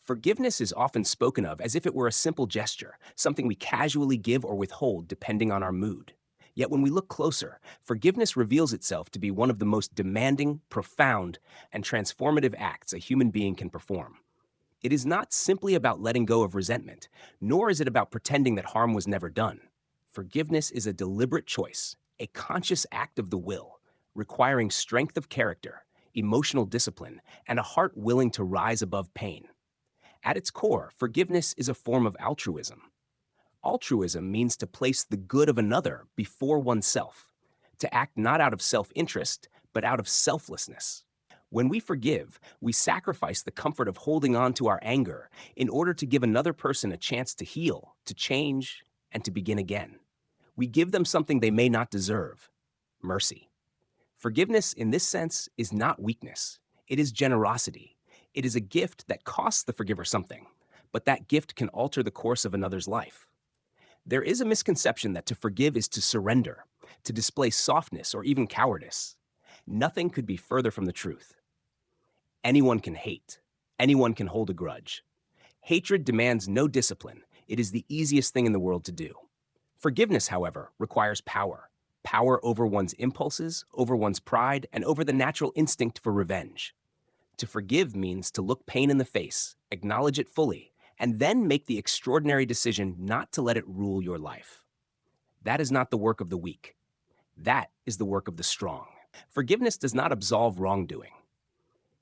Forgiveness is often spoken of as if it were a simple gesture, something we casually give or withhold depending on our mood. Yet when we look closer, forgiveness reveals itself to be one of the most demanding, profound, and transformative acts a human being can perform. It is not simply about letting go of resentment, nor is it about pretending that harm was never done. Forgiveness is a deliberate choice, a conscious act of the will, requiring strength of character, emotional discipline, and a heart willing to rise above pain. At its core, forgiveness is a form of altruism. Altruism means to place the good of another before oneself, to act not out of self-interest, but out of selflessness. When we forgive, we sacrifice the comfort of holding on to our anger in order to give another person a chance to heal, to change, and to begin again. We give them something they may not deserve: mercy. Forgiveness, in this sense, is not weakness. It is generosity. It is a gift that costs the forgiver something, but that gift can alter the course of another's life. There is a misconception that to forgive is to surrender, to display softness or even cowardice. Nothing could be further from the truth. Anyone can hate. Anyone can hold a grudge. Hatred demands no discipline. It is the easiest thing in the world to do. Forgiveness, however, requires power. Power over one's impulses, over one's pride, and over the natural instinct for revenge. To forgive means to look pain in the face, acknowledge it fully, and then make the extraordinary decision not to let it rule your life. That is not the work of the weak. That is the work of the strong. Forgiveness does not absolve wrongdoing.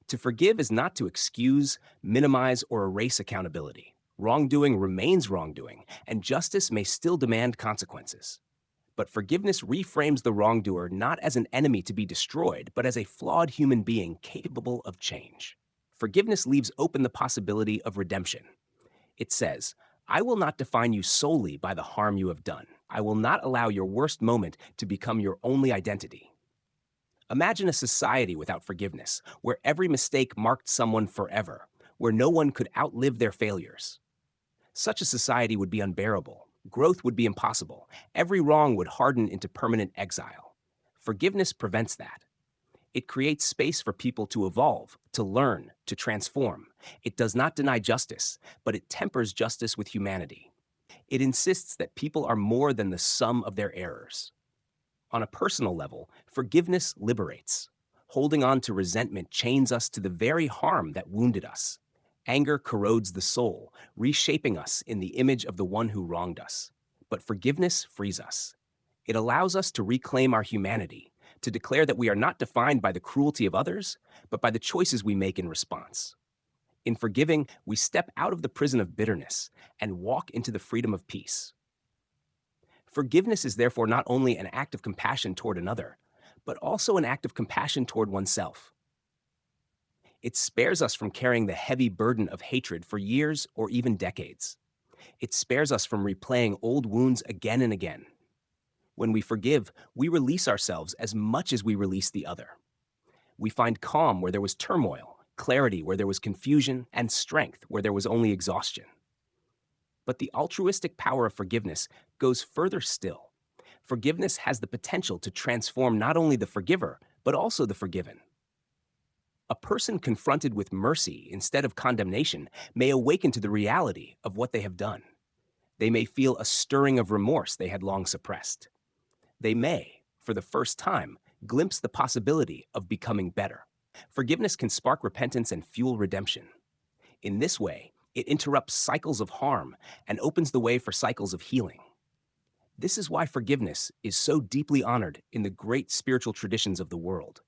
To forgive is not to excuse, minimize, or erase accountability. Wrongdoing remains wrongdoing, and justice may still demand consequences. But forgiveness reframes the wrongdoer not as an enemy to be destroyed, but as a flawed human being capable of change. Forgiveness leaves open the possibility of redemption. It says, "I will not define you solely by the harm you have done. I will not allow your worst moment to become your only identity." Imagine a society without forgiveness, where every mistake marked someone forever, where no one could outlive their failures. Such a society would be unbearable. Growth would be impossible. Every wrong would harden into permanent exile. Forgiveness prevents that. It creates space for people to evolve, to learn, to transform. It does not deny justice, but it tempers justice with humanity. It insists that people are more than the sum of their errors. On a personal level, forgiveness liberates. Holding on to resentment chains us to the very harm that wounded us. Anger corrodes the soul, reshaping us in the image of the one who wronged us. But forgiveness frees us. It allows us to reclaim our humanity, to declare that we are not defined by the cruelty of others, but by the choices we make in response. In forgiving, we step out of the prison of bitterness and walk into the freedom of peace. Forgiveness is therefore not only an act of compassion toward another, but also an act of compassion toward oneself. It spares us from carrying the heavy burden of hatred for years or even decades. It spares us from replaying old wounds again and again. When we forgive, we release ourselves as much as we release the other. We find calm where there was turmoil, clarity where there was confusion, and strength where there was only exhaustion. But the altruistic power of forgiveness goes further still. Forgiveness has the potential to transform not only the forgiver, but also the forgiven. A person confronted with mercy instead of condemnation may awaken to the reality of what they have done. They may feel a stirring of remorse they had long suppressed. They may, for the first time, glimpse the possibility of becoming better. Forgiveness can spark repentance and fuel redemption. In this way, it interrupts cycles of harm and opens the way for cycles of healing. This is why forgiveness is so deeply honored in the great spiritual traditions of the world.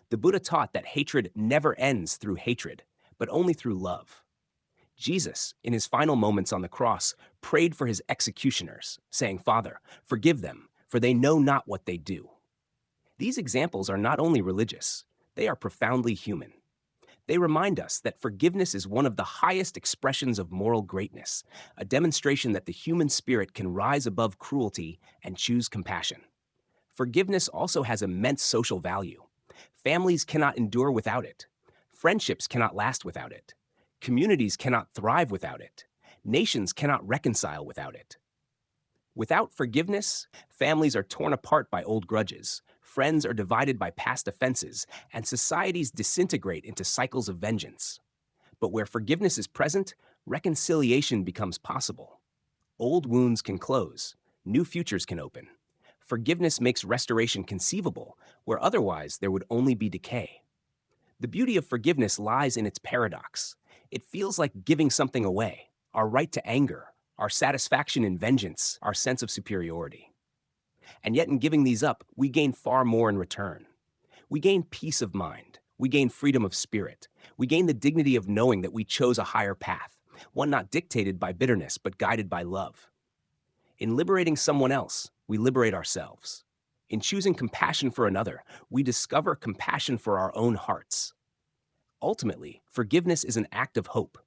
The Buddha taught that hatred never ends through hatred, but only through love. Jesus, in his final moments on the cross, prayed for his executioners, saying, "Father, forgive them, for they know not what they do." These examples are not only religious, they are profoundly human. They remind us that forgiveness is one of the highest expressions of moral greatness, a demonstration that the human spirit can rise above cruelty and choose compassion. Forgiveness also has immense social value. Families cannot endure without it. Friendships cannot last without it. Communities cannot thrive without it. Nations cannot reconcile without it. Without forgiveness, families are torn apart by old grudges, friends are divided by past offenses, and societies disintegrate into cycles of vengeance. But where forgiveness is present, reconciliation becomes possible. Old wounds can close, new futures can open. Forgiveness makes restoration conceivable, where otherwise there would only be decay. The beauty of forgiveness lies in its paradox. It feels like giving something away, our right to anger, our satisfaction in vengeance, our sense of superiority. And yet in giving these up, we gain far more in return. We gain peace of mind. We gain freedom of spirit. We gain the dignity of knowing that we chose a higher path, one not dictated by bitterness, but guided by love. In liberating someone else, we liberate ourselves. In choosing compassion for another, we discover compassion for our own hearts. Ultimately, forgiveness is an act of hope.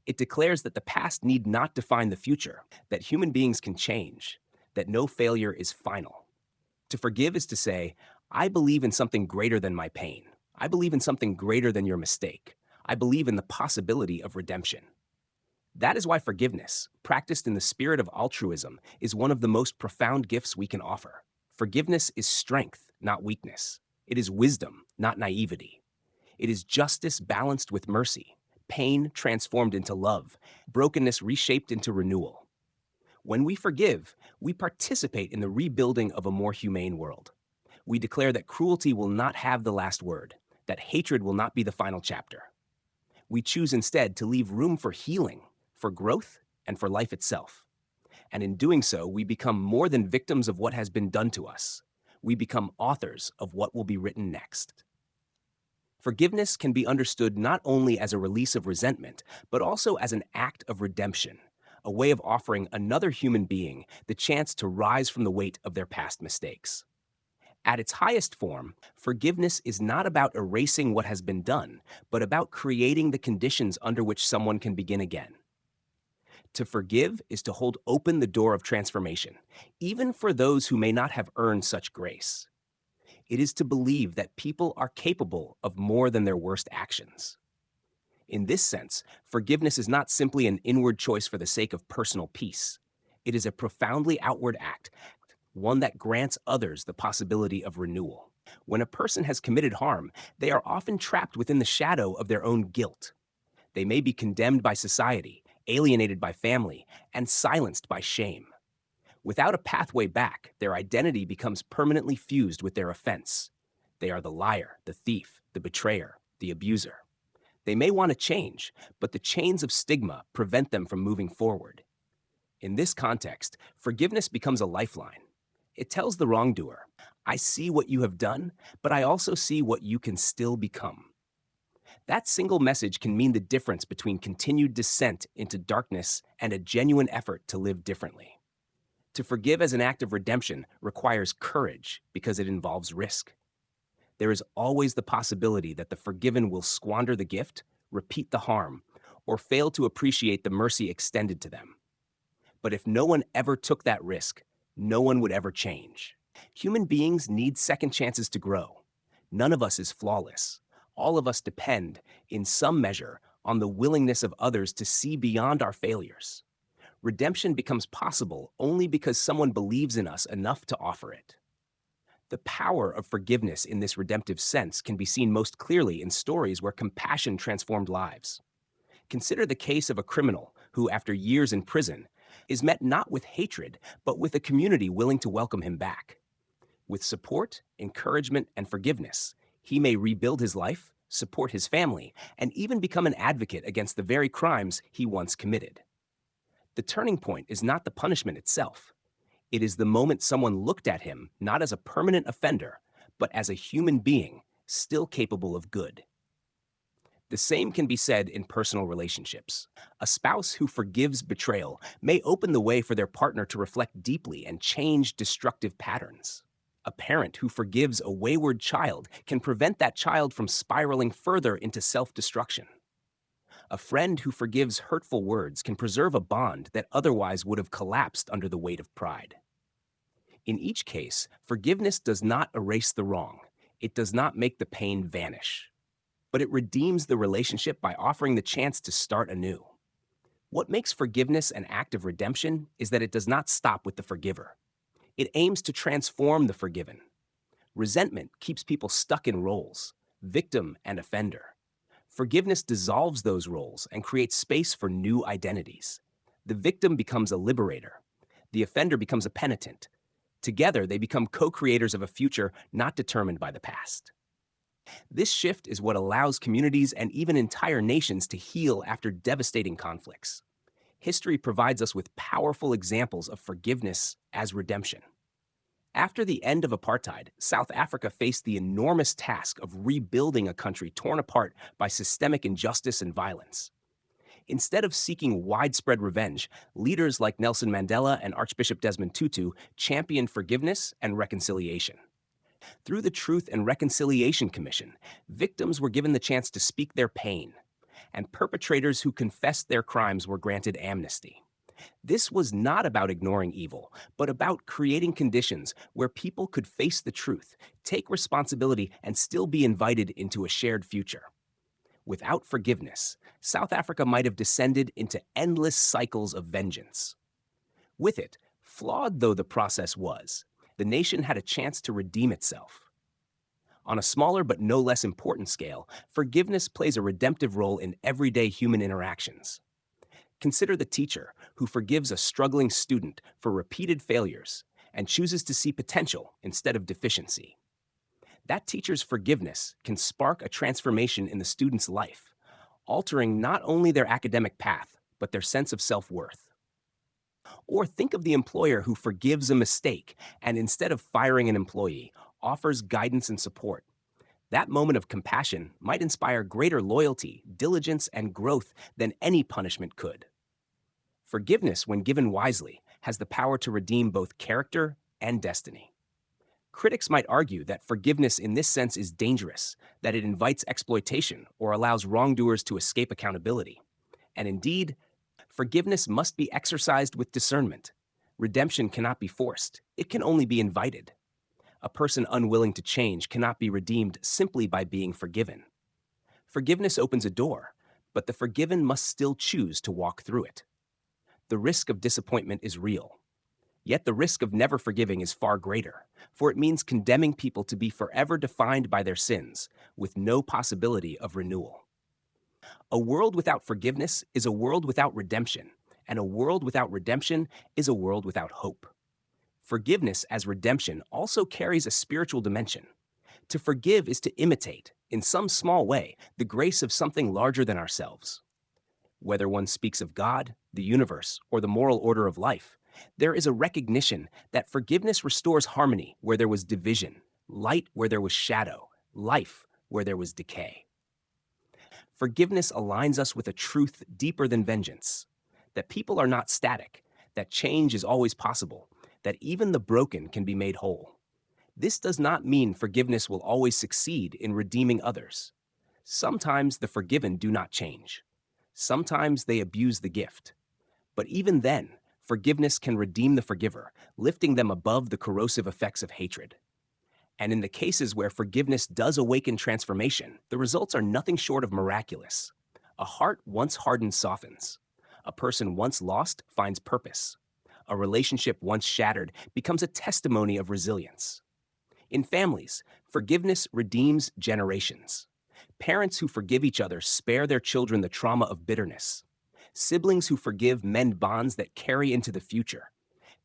It declares that the past need not define the future, that human beings can change, that no failure is final. To forgive is to say, I believe in something greater than my pain. I believe in something greater than your mistake. I believe in the possibility of redemption. That is why forgiveness, practiced in the spirit of altruism, is one of the most profound gifts we can offer. Forgiveness is strength, not weakness. It is wisdom, not naivety. It is justice balanced with mercy, pain transformed into love, brokenness reshaped into renewal. When we forgive, we participate in the rebuilding of a more humane world. We declare that cruelty will not have the last word, that hatred will not be the final chapter. We choose instead to leave room for healing, for growth, and for life itself. And in doing so, we become more than victims of what has been done to us. We become authors of what will be written next. Forgiveness can be understood not only as a release of resentment, but also as an act of redemption, a way of offering another human being the chance to rise from the weight of their past mistakes. At its highest form, forgiveness is not about erasing what has been done, but about creating the conditions under which someone can begin again. To forgive is to hold open the door of transformation, even for those who may not have earned such grace. It is to believe that people are capable of more than their worst actions. In this sense, forgiveness is not simply an inward choice for the sake of personal peace. It is a profoundly outward act, one that grants others the possibility of renewal. When a person has committed harm, they are often trapped within the shadow of their own guilt. They may be condemned by society, alienated by family, and silenced by shame. Without a pathway back, their identity becomes permanently fused with their offense. They are the liar, the thief, the betrayer, the abuser. They may want to change, but the chains of stigma prevent them from moving forward. In this context, forgiveness becomes a lifeline. It tells the wrongdoer, I see what you have done, but I also see what you can still become. That single message can mean the difference between continued descent into darkness and a genuine effort to live differently. To forgive as an act of redemption requires courage because it involves risk. There is always the possibility that the forgiven will squander the gift, repeat the harm, or fail to appreciate the mercy extended to them. But if no one ever took that risk, no one would ever change. Human beings need second chances to grow. None of us is flawless. All of us depend, in some measure, on the willingness of others to see beyond our failures. Redemption becomes possible only because someone believes in us enough to offer it. The power of forgiveness in this redemptive sense can be seen most clearly in stories where compassion transformed lives. Consider the case of a criminal who, after years in prison, is met not with hatred, but with a community willing to welcome him back. With support, encouragement, and forgiveness, he may rebuild his life, support his family, and even become an advocate against the very crimes he once committed. The turning point is not the punishment itself. It is the moment someone looked at him not as a permanent offender, but as a human being still capable of good. The same can be said in personal relationships. A spouse who forgives betrayal may open the way for their partner to reflect deeply and change destructive patterns. A parent who forgives a wayward child can prevent that child from spiraling further into self-destruction. A friend who forgives hurtful words can preserve a bond that otherwise would have collapsed under the weight of pride. In each case, forgiveness does not erase the wrong. It does not make the pain vanish. But it redeems the relationship by offering the chance to start anew. What makes forgiveness an act of redemption is that it does not stop with the forgiver. It aims to transform the forgiven. Resentment keeps people stuck in roles, victim and offender. Forgiveness dissolves those roles and creates space for new identities. The victim becomes a liberator. The offender becomes a penitent. Together, they become co-creators of a future not determined by the past. This shift is what allows communities and even entire nations to heal after devastating conflicts. History provides us with powerful examples of forgiveness as redemption. After the end of apartheid, South Africa faced the enormous task of rebuilding a country torn apart by systemic injustice and violence. Instead of seeking widespread revenge, leaders like Nelson Mandela and Archbishop Desmond Tutu championed forgiveness and reconciliation. Through the Truth and Reconciliation Commission, victims were given the chance to speak their pain, and perpetrators who confessed their crimes were granted amnesty. This was not about ignoring evil, but about creating conditions where people could face the truth, take responsibility, and still be invited into a shared future. Without forgiveness, South Africa might have descended into endless cycles of vengeance. With it, flawed though the process was, the nation had a chance to redeem itself. On a smaller but no less important scale, forgiveness plays a redemptive role in everyday human interactions. Consider the teacher who forgives a struggling student for repeated failures and chooses to see potential instead of deficiency. That teacher's forgiveness can spark a transformation in the student's life, altering not only their academic path, but their sense of self-worth. Or think of the employer who forgives a mistake and instead of firing an employee, offers guidance and support. That moment of compassion might inspire greater loyalty, diligence, and growth than any punishment could. Forgiveness, when given wisely, has the power to redeem both character and destiny. Critics might argue that forgiveness in this sense is dangerous, that it invites exploitation or allows wrongdoers to escape accountability. And indeed, forgiveness must be exercised with discernment. Redemption cannot be forced, it can only be invited. A person unwilling to change cannot be redeemed simply by being forgiven. Forgiveness opens a door, but the forgiven must still choose to walk through it. The risk of disappointment is real. Yet the risk of never forgiving is far greater, for it means condemning people to be forever defined by their sins, with no possibility of renewal. A world without forgiveness is a world without redemption, and a world without redemption is a world without hope. Forgiveness as redemption also carries a spiritual dimension. To forgive is to imitate, in some small way, the grace of something larger than ourselves. Whether one speaks of God, the universe, or the moral order of life, there is a recognition that forgiveness restores harmony where there was division, light where there was shadow, life where there was decay. Forgiveness aligns us with a truth deeper than vengeance, that people are not static, that change is always possible, that even the broken can be made whole. This does not mean forgiveness will always succeed in redeeming others. Sometimes the forgiven do not change. Sometimes they abuse the gift. But even then, forgiveness can redeem the forgiver, lifting them above the corrosive effects of hatred. And in the cases where forgiveness does awaken transformation, the results are nothing short of miraculous. A heart once hardened softens. A person once lost finds purpose. A relationship once shattered becomes a testimony of resilience. In families, forgiveness redeems generations. Parents who forgive each other spare their children the trauma of bitterness. Siblings who forgive mend bonds that carry into the future.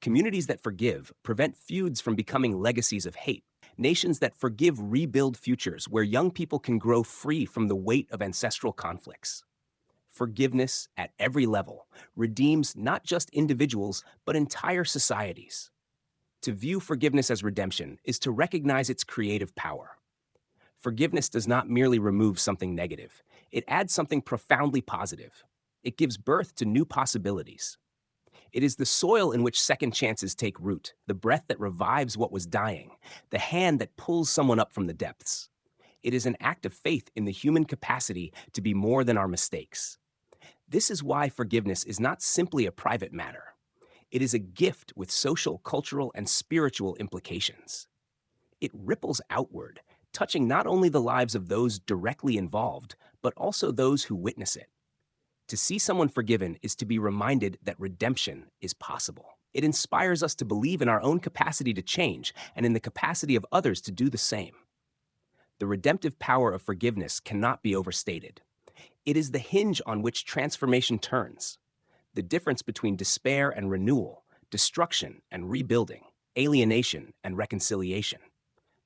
Communities that forgive prevent feuds from becoming legacies of hate. Nations that forgive rebuild futures where young people can grow free from the weight of ancestral conflicts. Forgiveness at every level redeems not just individuals, but entire societies. To view forgiveness as redemption is to recognize its creative power. Forgiveness does not merely remove something negative. It adds something profoundly positive. It gives birth to new possibilities. It is the soil in which second chances take root, the breath that revives what was dying, the hand that pulls someone up from the depths. It is an act of faith in the human capacity to be more than our mistakes. This is why forgiveness is not simply a private matter. It is a gift with social, cultural, and spiritual implications. It ripples outward, touching not only the lives of those directly involved, but also those who witness it. To see someone forgiven is to be reminded that redemption is possible. It inspires us to believe in our own capacity to change and in the capacity of others to do the same. The redemptive power of forgiveness cannot be overstated. It is the hinge on which transformation turns, the difference between despair and renewal, destruction and rebuilding, alienation and reconciliation.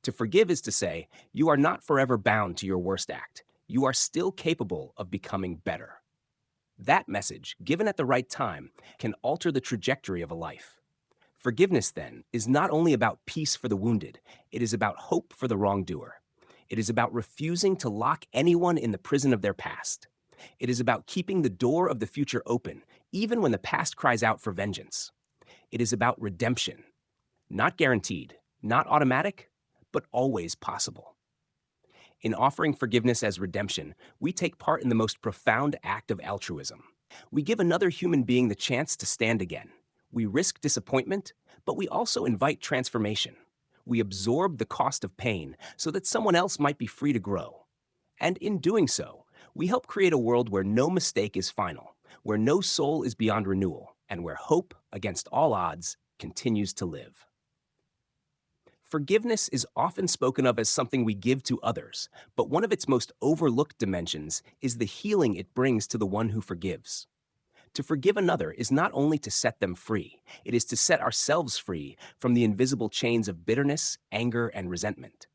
To forgive is to say, you are not forever bound to your worst act. You are still capable of becoming better. That message, given at the right time, can alter the trajectory of a life. Forgiveness, then, is not only about peace for the wounded, it is about hope for the wrongdoer. It is about refusing to lock anyone in the prison of their past. It is about keeping the door of the future open, even when the past cries out for vengeance. It is about redemption. Not guaranteed, not automatic, but always possible. In offering forgiveness as redemption, we take part in the most profound act of altruism. We give another human being the chance to stand again. We risk disappointment, but we also invite transformation. We absorb the cost of pain so that someone else might be free to grow. And in doing so, we help create a world where no mistake is final, where no soul is beyond renewal, and where hope, against all odds, continues to live. Forgiveness is often spoken of as something we give to others, but one of its most overlooked dimensions is the healing it brings to the one who forgives. To forgive another is not only to set them free, it is to set ourselves free from the invisible chains of bitterness, anger, and resentment.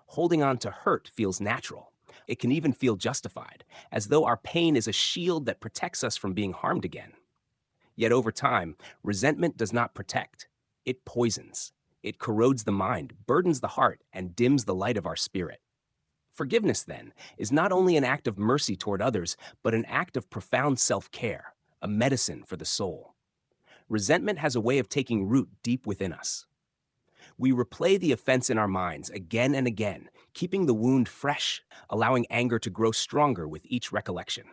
Holding on to hurt feels natural. It can even feel justified, as though our pain is a shield that protects us from being harmed again. Yet over time, resentment does not protect. It poisons. It corrodes the mind, burdens the heart, and dims the light of our spirit. Forgiveness, then, is not only an act of mercy toward others, but an act of profound self-care, a medicine for the soul. Resentment has a way of taking root deep within us. We replay the offense in our minds again and again, keeping the wound fresh, allowing anger to grow stronger with each recollection.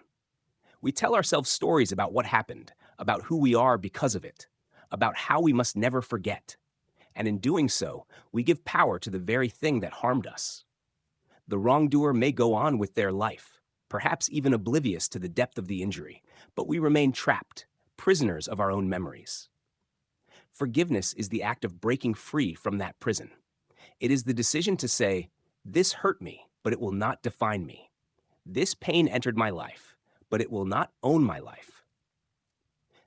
We tell ourselves stories about what happened, about who we are because of it, about how we must never forget. And in doing so, we give power to the very thing that harmed us. The wrongdoer may go on with their life, perhaps even oblivious to the depth of the injury, but we remain trapped, prisoners of our own memories. Forgiveness is the act of breaking free from that prison. It is the decision to say, this hurt me, but it will not define me. This pain entered my life, but it will not own my life.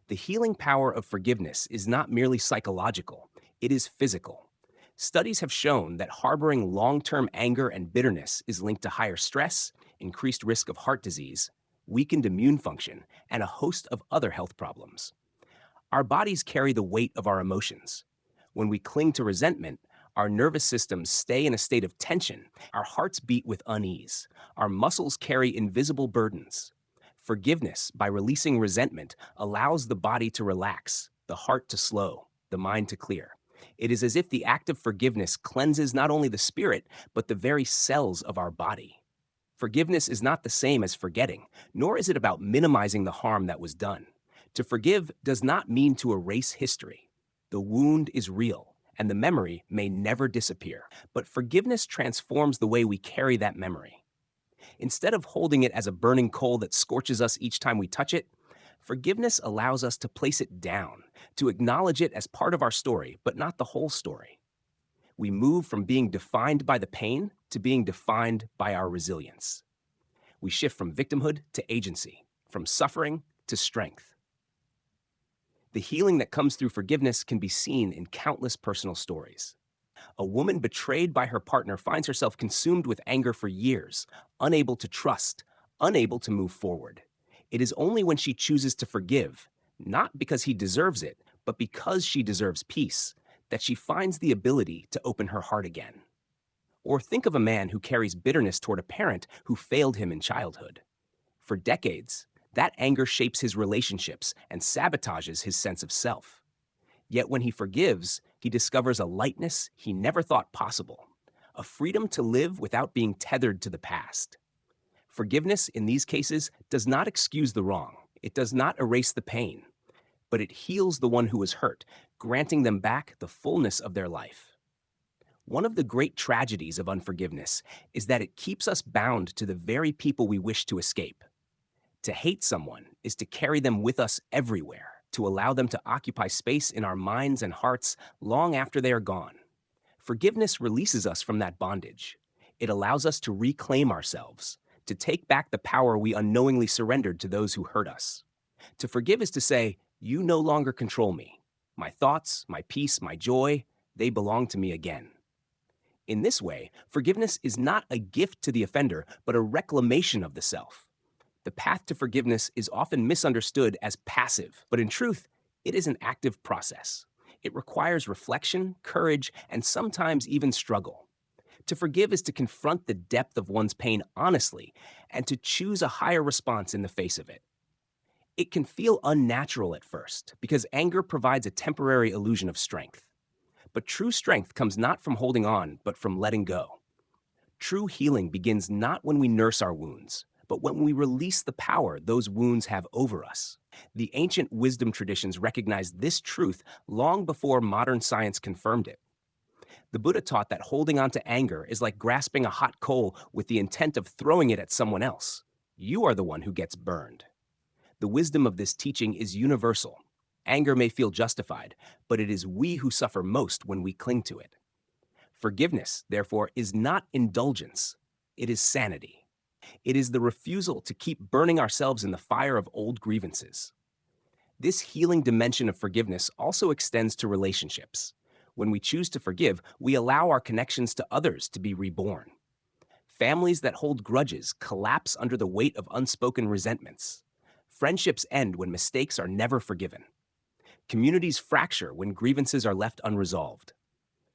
The healing power of forgiveness is not merely psychological, it is physical. Studies have shown that harboring long-term anger and bitterness is linked to higher stress, increased risk of heart disease, weakened immune function, and a host of other health problems. Our bodies carry the weight of our emotions. When we cling to resentment, our nervous systems stay in a state of tension, our hearts beat with unease, our muscles carry invisible burdens. Forgiveness, by releasing resentment, allows the body to relax, the heart to slow, the mind to clear. It is as if the act of forgiveness cleanses not only the spirit, but the very cells of our body. Forgiveness is not the same as forgetting, nor is it about minimizing the harm that was done. To forgive does not mean to erase history. The wound is real, and the memory may never disappear. But forgiveness transforms the way we carry that memory. Instead of holding it as a burning coal that scorches us each time we touch it, forgiveness allows us to place it down, to acknowledge it as part of our story, but not the whole story. We move from being defined by the pain to being defined by our resilience. We shift from victimhood to agency, from suffering to strength. The healing that comes through forgiveness can be seen in countless personal stories. A woman betrayed by her partner finds herself consumed with anger for years, unable to trust, unable to move forward. It is only when she chooses to forgive, not because he deserves it, but because she deserves peace, that she finds the ability to open her heart again. Or think of a man who carries bitterness toward a parent who failed him in childhood. For decades, that anger shapes his relationships and sabotages his sense of self. Yet when he forgives, he discovers a lightness he never thought possible, a freedom to live without being tethered to the past. Forgiveness, in these cases, does not excuse the wrong. It does not erase the pain, but it heals the one who was hurt, granting them back the fullness of their life. One of the great tragedies of unforgiveness is that it keeps us bound to the very people we wish to escape. To hate someone is to carry them with us everywhere, to allow them to occupy space in our minds and hearts long after they are gone. Forgiveness releases us from that bondage. It allows us to reclaim ourselves, to take back the power we unknowingly surrendered to those who hurt us. To forgive is to say, you no longer control me. My thoughts, my peace, my joy, they belong to me again. In this way, forgiveness is not a gift to the offender, but a reclamation of the self. The path to forgiveness is often misunderstood as passive, but in truth, it is an active process. It requires reflection, courage, and sometimes even struggle. To forgive is to confront the depth of one's pain honestly and to choose a higher response in the face of it. It can feel unnatural at first because anger provides a temporary illusion of strength. But true strength comes not from holding on, but from letting go. True healing begins not when we nurse our wounds, but when we release the power those wounds have over us. The ancient wisdom traditions recognized this truth long before modern science confirmed it. The Buddha taught that holding on to anger is like grasping a hot coal with the intent of throwing it at someone else. You are the one who gets burned. The wisdom of this teaching is universal. Anger may feel justified, but it is we who suffer most when we cling to it. Forgiveness, therefore, is not indulgence. It is sanity. It is the refusal to keep burning ourselves in the fire of old grievances. This healing dimension of forgiveness also extends to relationships. When we choose to forgive, we allow our connections to others to be reborn. Families that hold grudges collapse under the weight of unspoken resentments. Friendships end when mistakes are never forgiven. Communities fracture when grievances are left unresolved.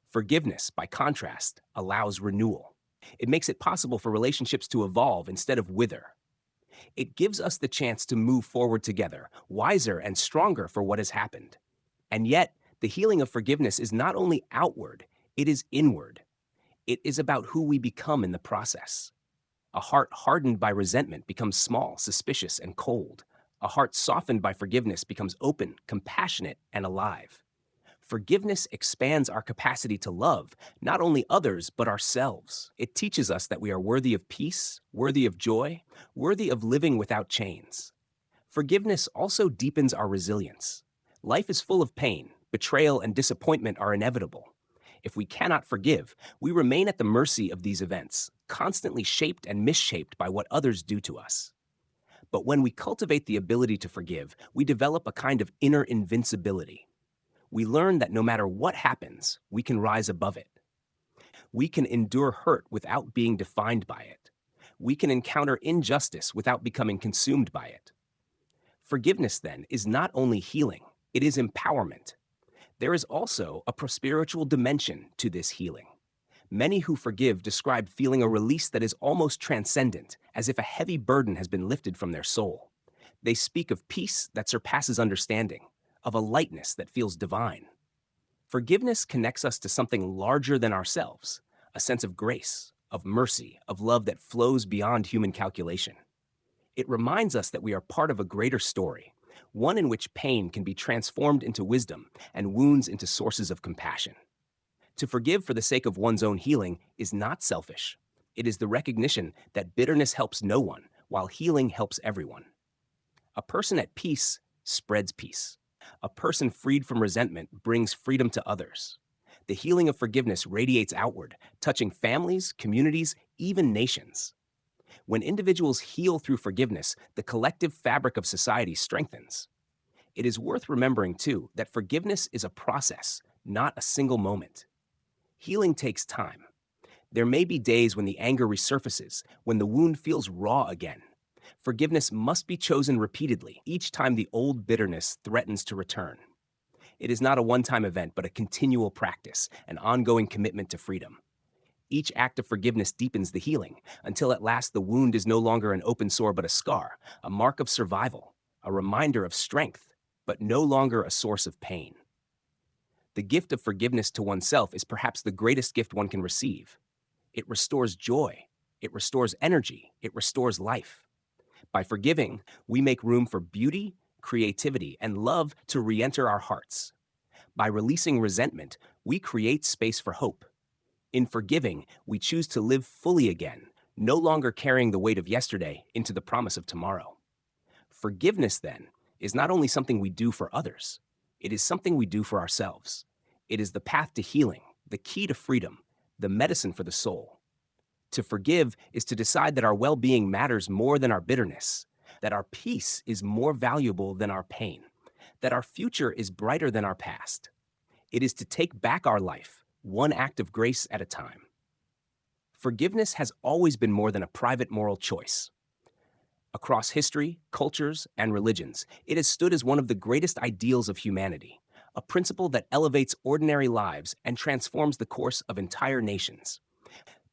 Forgiveness, by contrast, allows renewal. It makes it possible for relationships to evolve instead of wither. It gives us the chance to move forward together, wiser and stronger for what has happened. And yet, the healing of forgiveness is not only outward, it is inward. It is about who we become in the process. A heart hardened by resentment becomes small, suspicious, and cold. A heart softened by forgiveness becomes open, compassionate, and alive. Forgiveness expands our capacity to love, not only others, but ourselves. It teaches us that we are worthy of peace, worthy of joy, worthy of living without chains. Forgiveness also deepens our resilience. Life is full of pain. Betrayal and disappointment are inevitable. If we cannot forgive, we remain at the mercy of these events, constantly shaped and misshaped by what others do to us. But when we cultivate the ability to forgive, we develop a kind of inner invincibility. We learn that no matter what happens, we can rise above it. We can endure hurt without being defined by it. We can encounter injustice without becoming consumed by it. Forgiveness, then, is not only healing, it is empowerment. There is also a spiritual dimension to this healing. Many who forgive describe feeling a release that is almost transcendent, as if a heavy burden has been lifted from their soul. They speak of peace that surpasses understanding, of a lightness that feels divine. Forgiveness connects us to something larger than ourselves, a sense of grace, of mercy, of love that flows beyond human calculation. It reminds us that we are part of a greater story, one in which pain can be transformed into wisdom and wounds into sources of compassion. To forgive for the sake of one's own healing is not selfish. It is the recognition that bitterness helps no one, while healing helps everyone. A person at peace spreads peace. A person freed from resentment brings freedom to others. The healing of forgiveness radiates outward, touching families, communities, even nations. When individuals heal through forgiveness, the collective fabric of society strengthens. It is worth remembering, too, that forgiveness is a process, not a single moment. Healing takes time. There may be days when the anger resurfaces, when the wound feels raw again. Forgiveness must be chosen repeatedly, each time the old bitterness threatens to return. It is not a one-time event, but a continual practice, an ongoing commitment to freedom. Each act of forgiveness deepens the healing, until at last the wound is no longer an open sore but a scar, a mark of survival, a reminder of strength, but no longer a source of pain. The gift of forgiveness to oneself is perhaps the greatest gift one can receive. It restores joy, it restores energy, it restores life. By forgiving, we make room for beauty, creativity, and love to re-enter our hearts. By releasing resentment, we create space for hope. In forgiving, we choose to live fully again, no longer carrying the weight of yesterday into the promise of tomorrow. Forgiveness, then, is not only something we do for others, it is something we do for ourselves. It is the path to healing, the key to freedom, the medicine for the soul. To forgive is to decide that our well being matters more than our bitterness, that our peace is more valuable than our pain, that our future is brighter than our past. It is to take back our life, one act of grace at a time. Forgiveness has always been more than a private moral choice. Across history, cultures, and religions, it has stood as one of the greatest ideals of humanity, a principle that elevates ordinary lives and transforms the course of entire nations.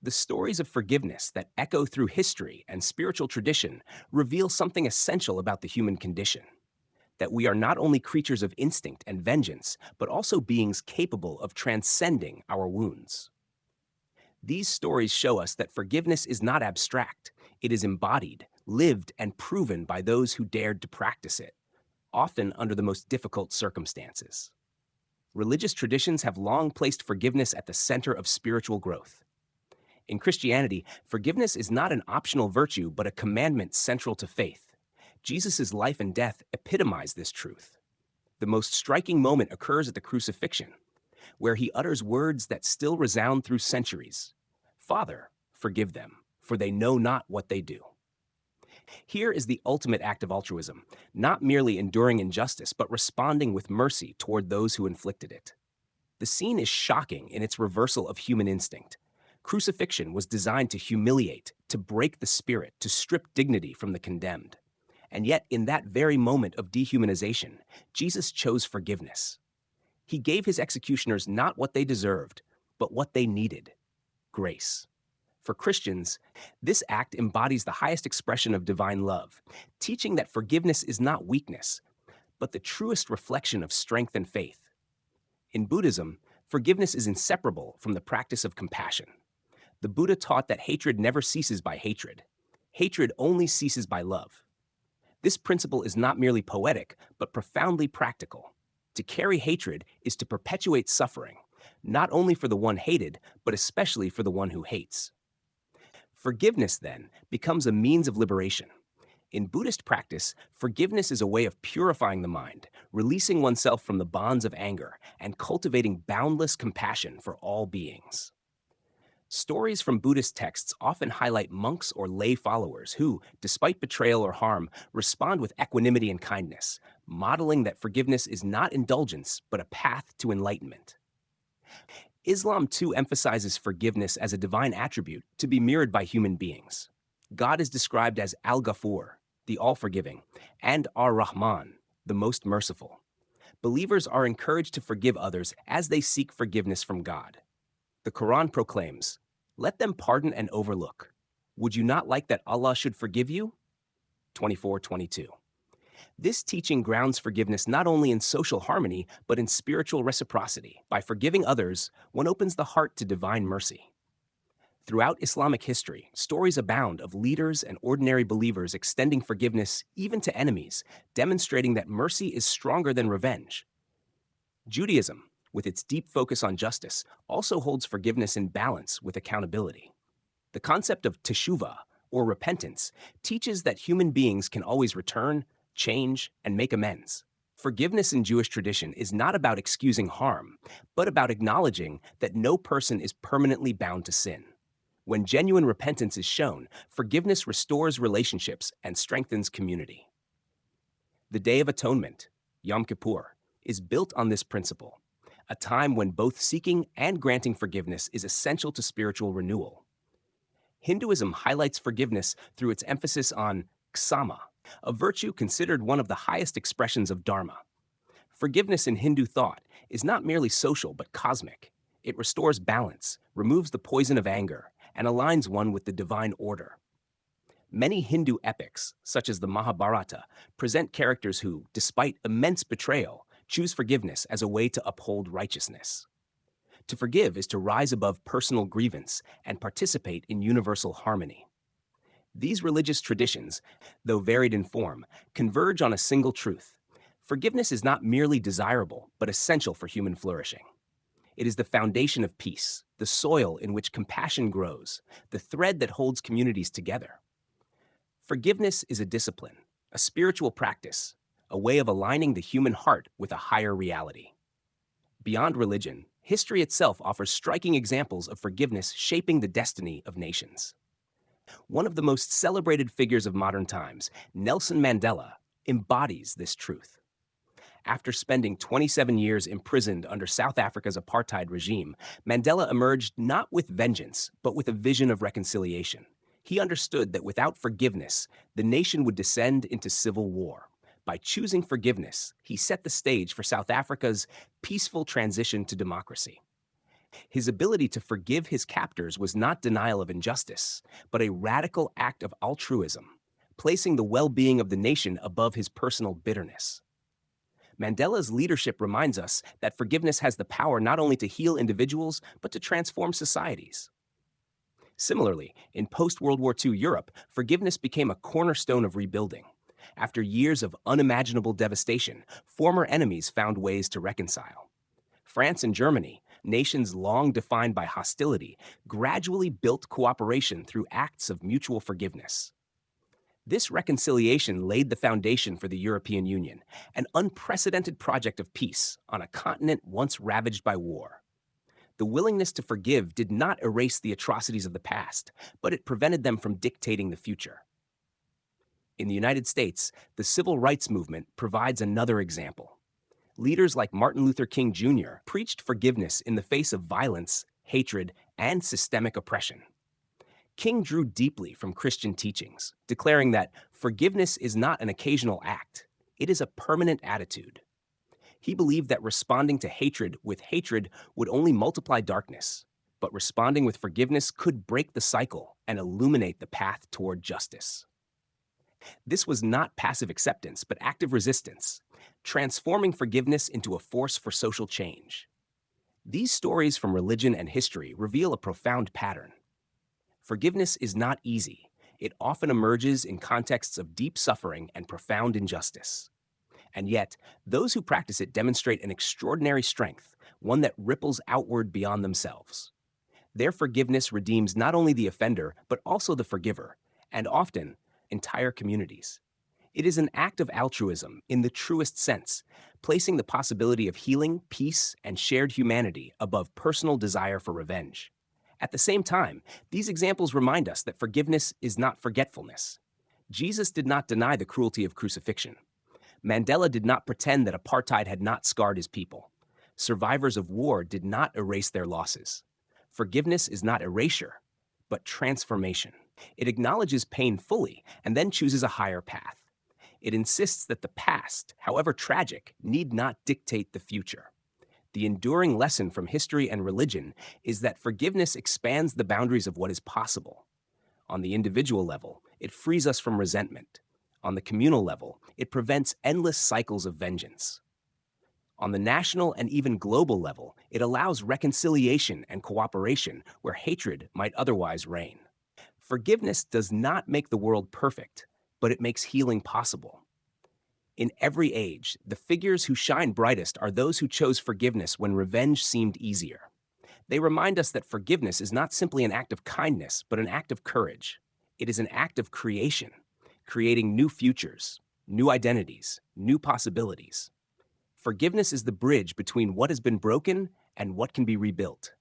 The stories of forgiveness that echo through history and spiritual tradition reveal something essential about the human condition: that we are not only creatures of instinct and vengeance, but also beings capable of transcending our wounds. These stories show us that forgiveness is not abstract. It is embodied, lived, and proven by those who dared to practice it, often under the most difficult circumstances. Religious traditions have long placed forgiveness at the center of spiritual growth. In Christianity, forgiveness is not an optional virtue, but a commandment central to faith. Jesus' life and death epitomize this truth. The most striking moment occurs at the crucifixion, where he utters words that still resound through centuries. "Father, forgive them, for they know not what they do." Here is the ultimate act of altruism, not merely enduring injustice, but responding with mercy toward those who inflicted it. The scene is shocking in its reversal of human instinct. Crucifixion was designed to humiliate, to break the spirit, to strip dignity from the condemned. And yet, in that very moment of dehumanization, Jesus chose forgiveness. He gave his executioners not what they deserved, but what they needed: grace. For Christians, this act embodies the highest expression of divine love, teaching that forgiveness is not weakness, but the truest reflection of strength and faith. In Buddhism, forgiveness is inseparable from the practice of compassion. The Buddha taught that hatred never ceases by hatred. Hatred only ceases by love. This principle is not merely poetic, but profoundly practical. To carry hatred is to perpetuate suffering, not only for the one hated, but especially for the one who hates. Forgiveness, then, becomes a means of liberation. In Buddhist practice, forgiveness is a way of purifying the mind, releasing oneself from the bonds of anger, and cultivating boundless compassion for all beings. Stories from Buddhist texts often highlight monks or lay followers who, despite betrayal or harm, respond with equanimity and kindness, modeling that forgiveness is not indulgence, but a path to enlightenment. Islam too emphasizes forgiveness as a divine attribute to be mirrored by human beings. God is described as Al-Ghafur, the all-forgiving, and Ar-Rahman, the most merciful. Believers are encouraged to forgive others as they seek forgiveness from God. The Quran proclaims, "Let them pardon and overlook. Would you not like that Allah should forgive you?" 24:22. This teaching grounds forgiveness not only in social harmony, but in spiritual reciprocity. By forgiving others, one opens the heart to divine mercy. Throughout Islamic history, stories abound of leaders and ordinary believers extending forgiveness even to enemies, demonstrating that mercy is stronger than revenge. Judaism, with its deep focus on justice, also holds forgiveness in balance with accountability. The concept of teshuvah, or repentance, teaches that human beings can always return, change, and make amends. Forgiveness in Jewish tradition is not about excusing harm, but about acknowledging that no person is permanently bound to sin. When genuine repentance is shown, forgiveness restores relationships and strengthens community. The Day of Atonement, Yom Kippur, is built on this principle, a time when both seeking and granting forgiveness is essential to spiritual renewal. Hinduism highlights forgiveness through its emphasis on ksama, a virtue considered one of the highest expressions of dharma. Forgiveness in Hindu thought is not merely social but cosmic. It restores balance, removes the poison of anger, and aligns one with the divine order. Many Hindu epics, such as the Mahabharata, present characters who, despite immense betrayal, choose forgiveness as a way to uphold righteousness. To forgive is to rise above personal grievance and participate in universal harmony. These religious traditions, though varied in form, converge on a single truth: forgiveness is not merely desirable, but essential for human flourishing. It is the foundation of peace, the soil in which compassion grows, the thread that holds communities together. Forgiveness is a discipline, a spiritual practice, a way of aligning the human heart with a higher reality. Beyond religion, history itself offers striking examples of forgiveness shaping the destiny of nations. One of the most celebrated figures of modern times, Nelson Mandela, embodies this truth. After spending 27 years imprisoned under South Africa's apartheid regime, Mandela emerged not with vengeance, but with a vision of reconciliation. He understood that without forgiveness, the nation would descend into civil war. By choosing forgiveness, he set the stage for South Africa's peaceful transition to democracy. His ability to forgive his captors was not denial of injustice, but a radical act of altruism, placing the well-being of the nation above his personal bitterness. Mandela's leadership reminds us that forgiveness has the power not only to heal individuals, but to transform societies. Similarly, in post-World War II Europe, forgiveness became a cornerstone of rebuilding. After years of unimaginable devastation, former enemies found ways to reconcile. France and Germany, nations long defined by hostility, gradually built cooperation through acts of mutual forgiveness. This reconciliation laid the foundation for the European Union, an unprecedented project of peace on a continent once ravaged by war. The willingness to forgive did not erase the atrocities of the past, but it prevented them from dictating the future. In the United States, the civil rights movement provides another example. Leaders like Martin Luther King Jr. preached forgiveness in the face of violence, hatred, and systemic oppression. King drew deeply from Christian teachings, declaring that forgiveness is not an occasional act, it is a permanent attitude. He believed that responding to hatred with hatred would only multiply darkness, but responding with forgiveness could break the cycle and illuminate the path toward justice. This was not passive acceptance, but active resistance, transforming forgiveness into a force for social change. These stories from religion and history reveal a profound pattern. Forgiveness is not easy. It often emerges in contexts of deep suffering and profound injustice. And yet, those who practice it demonstrate an extraordinary strength, one that ripples outward beyond themselves. Their forgiveness redeems not only the offender, but also the forgiver, and often, entire communities. It is an act of altruism in the truest sense, placing the possibility of healing, peace, and shared humanity above personal desire for revenge. At the same time, these examples remind us that forgiveness is not forgetfulness. Jesus did not deny the cruelty of crucifixion. Mandela did not pretend that apartheid had not scarred his people. Survivors of war did not erase their losses. Forgiveness is not erasure, but transformation. It acknowledges pain fully and then chooses a higher path. It insists that the past, however tragic, need not dictate the future. The enduring lesson from history and religion is that forgiveness expands the boundaries of what is possible. On the individual level, it frees us from resentment. On the communal level, it prevents endless cycles of vengeance. On the national and even global level, it allows reconciliation and cooperation where hatred might otherwise reign. Forgiveness does not make the world perfect, but it makes healing possible. In every age, the figures who shine brightest are those who chose forgiveness when revenge seemed easier. They remind us that forgiveness is not simply an act of kindness, but an act of courage. It is an act of creation, creating new futures, new identities, new possibilities. Forgiveness is the bridge between what has been broken and what can be rebuilt.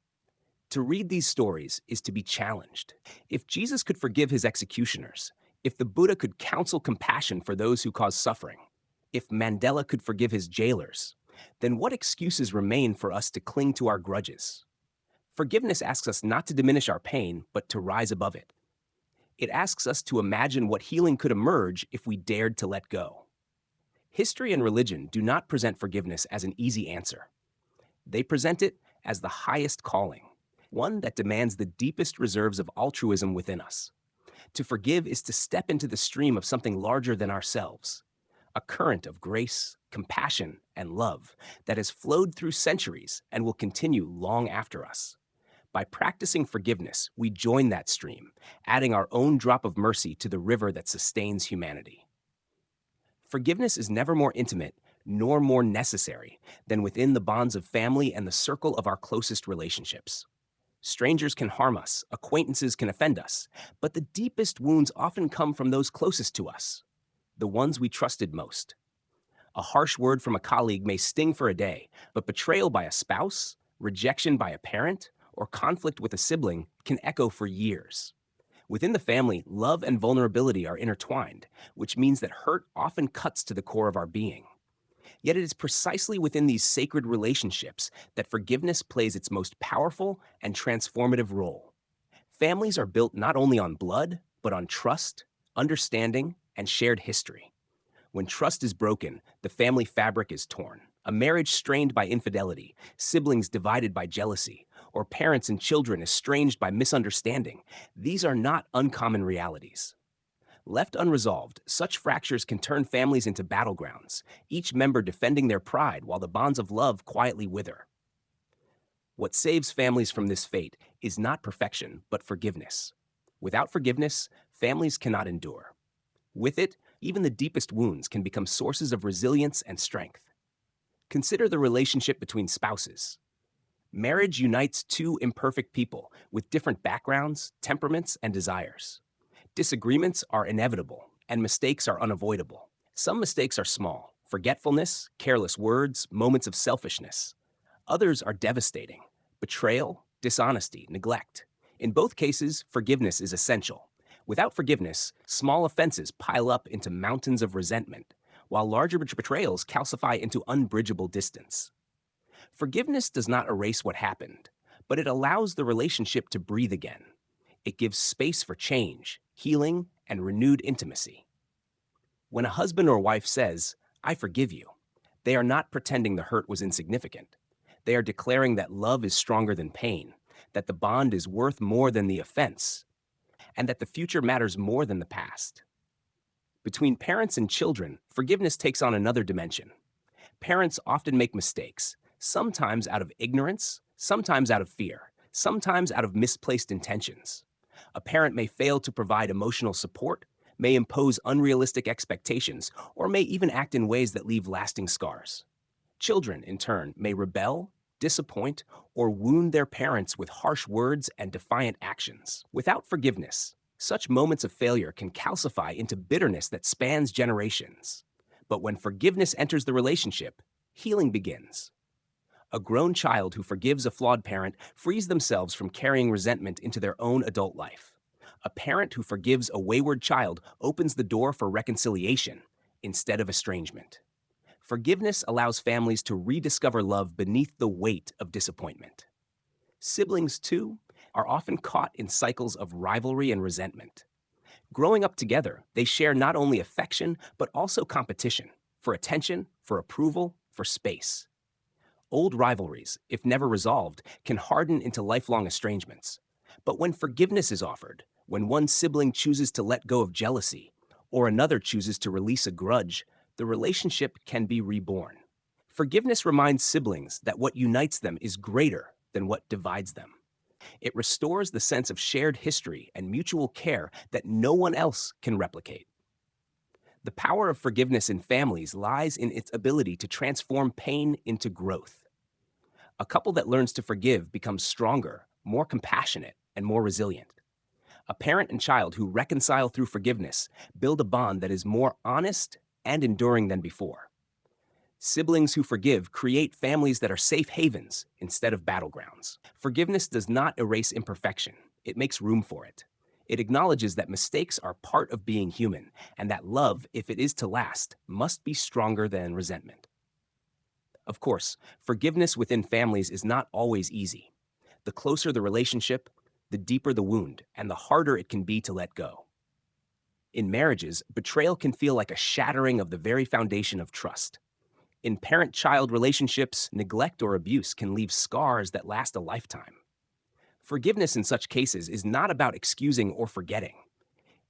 To read these stories is to be challenged. If Jesus could forgive his executioners, if the Buddha could counsel compassion for those who cause suffering, if Mandela could forgive his jailers, then what excuses remain for us to cling to our grudges? Forgiveness asks us not to diminish our pain, but to rise above it. It asks us to imagine what healing could emerge if we dared to let go. History and religion do not present forgiveness as an easy answer. They present it as the highest calling, one that demands the deepest reserves of altruism within us. To forgive is to step into the stream of something larger than ourselves, a current of grace, compassion, and love that has flowed through centuries and will continue long after us. By practicing forgiveness, we join that stream, adding our own drop of mercy to the river that sustains humanity. Forgiveness is never more intimate nor more necessary than within the bonds of family and the circle of our closest relationships. Strangers can harm us, acquaintances can offend us, but the deepest wounds often come from those closest to us, the ones we trusted most. A harsh word from a colleague may sting for a day, but betrayal by a spouse, rejection by a parent, or conflict with a sibling can echo for years. Within the family, love and vulnerability are intertwined, which means that hurt often cuts to the core of our being. Yet it is precisely within these sacred relationships that forgiveness plays its most powerful and transformative role. Families are built not only on blood, but on trust, understanding, and shared history. When trust is broken, the family fabric is torn. A marriage strained by infidelity, siblings divided by jealousy, or parents and children estranged by misunderstanding, these are not uncommon realities. Left unresolved, such fractures can turn families into battlegrounds, each member defending their pride while the bonds of love quietly wither. What saves families from this fate is not perfection, but forgiveness. Without forgiveness, families cannot endure. With it, even the deepest wounds can become sources of resilience and strength. Consider the relationship between spouses. Marriage unites two imperfect people with different backgrounds, temperaments, and desires. Disagreements are inevitable, and mistakes are unavoidable. Some mistakes are small: forgetfulness, careless words, moments of selfishness. Others are devastating: betrayal, dishonesty, neglect. In both cases, forgiveness is essential. Without forgiveness, small offenses pile up into mountains of resentment, while larger betrayals calcify into unbridgeable distance. Forgiveness does not erase what happened, but it allows the relationship to breathe again. It gives space for change, healing, and renewed intimacy. When a husband or wife says, "I forgive you," they are not pretending the hurt was insignificant. They are declaring that love is stronger than pain, that the bond is worth more than the offense, and that the future matters more than the past. Between parents and children, forgiveness takes on another dimension. Parents often make mistakes, sometimes out of ignorance, sometimes out of fear, sometimes out of misplaced intentions. A parent may fail to provide emotional support, may impose unrealistic expectations, or may even act in ways that leave lasting scars. Children, in turn, may rebel, disappoint, or wound their parents with harsh words and defiant actions. Without forgiveness, such moments of failure can calcify into bitterness that spans generations. But when forgiveness enters the relationship, healing begins. A grown child who forgives a flawed parent frees themselves from carrying resentment into their own adult life. A parent who forgives a wayward child opens the door for reconciliation instead of estrangement. Forgiveness allows families to rediscover love beneath the weight of disappointment. Siblings, too, are often caught in cycles of rivalry and resentment. Growing up together, they share not only affection, but also competition for attention, for approval, for space. Old rivalries, if never resolved, can harden into lifelong estrangements. But when forgiveness is offered, when one sibling chooses to let go of jealousy, or another chooses to release a grudge, the relationship can be reborn. Forgiveness reminds siblings that what unites them is greater than what divides them. It restores the sense of shared history and mutual care that no one else can replicate. The power of forgiveness in families lies in its ability to transform pain into growth. A couple that learns to forgive becomes stronger, more compassionate, and more resilient. A parent and child who reconcile through forgiveness build a bond that is more honest and enduring than before. Siblings who forgive create families that are safe havens instead of battlegrounds. Forgiveness does not erase imperfection. It makes room for it. It acknowledges that mistakes are part of being human, and that love, if it is to last, must be stronger than resentment. Of course, forgiveness within families is not always easy. The closer the relationship, the deeper the wound, and the harder it can be to let go. In marriages, betrayal can feel like a shattering of the very foundation of trust. In parent-child relationships, neglect or abuse can leave scars that last a lifetime. Forgiveness in such cases is not about excusing or forgetting.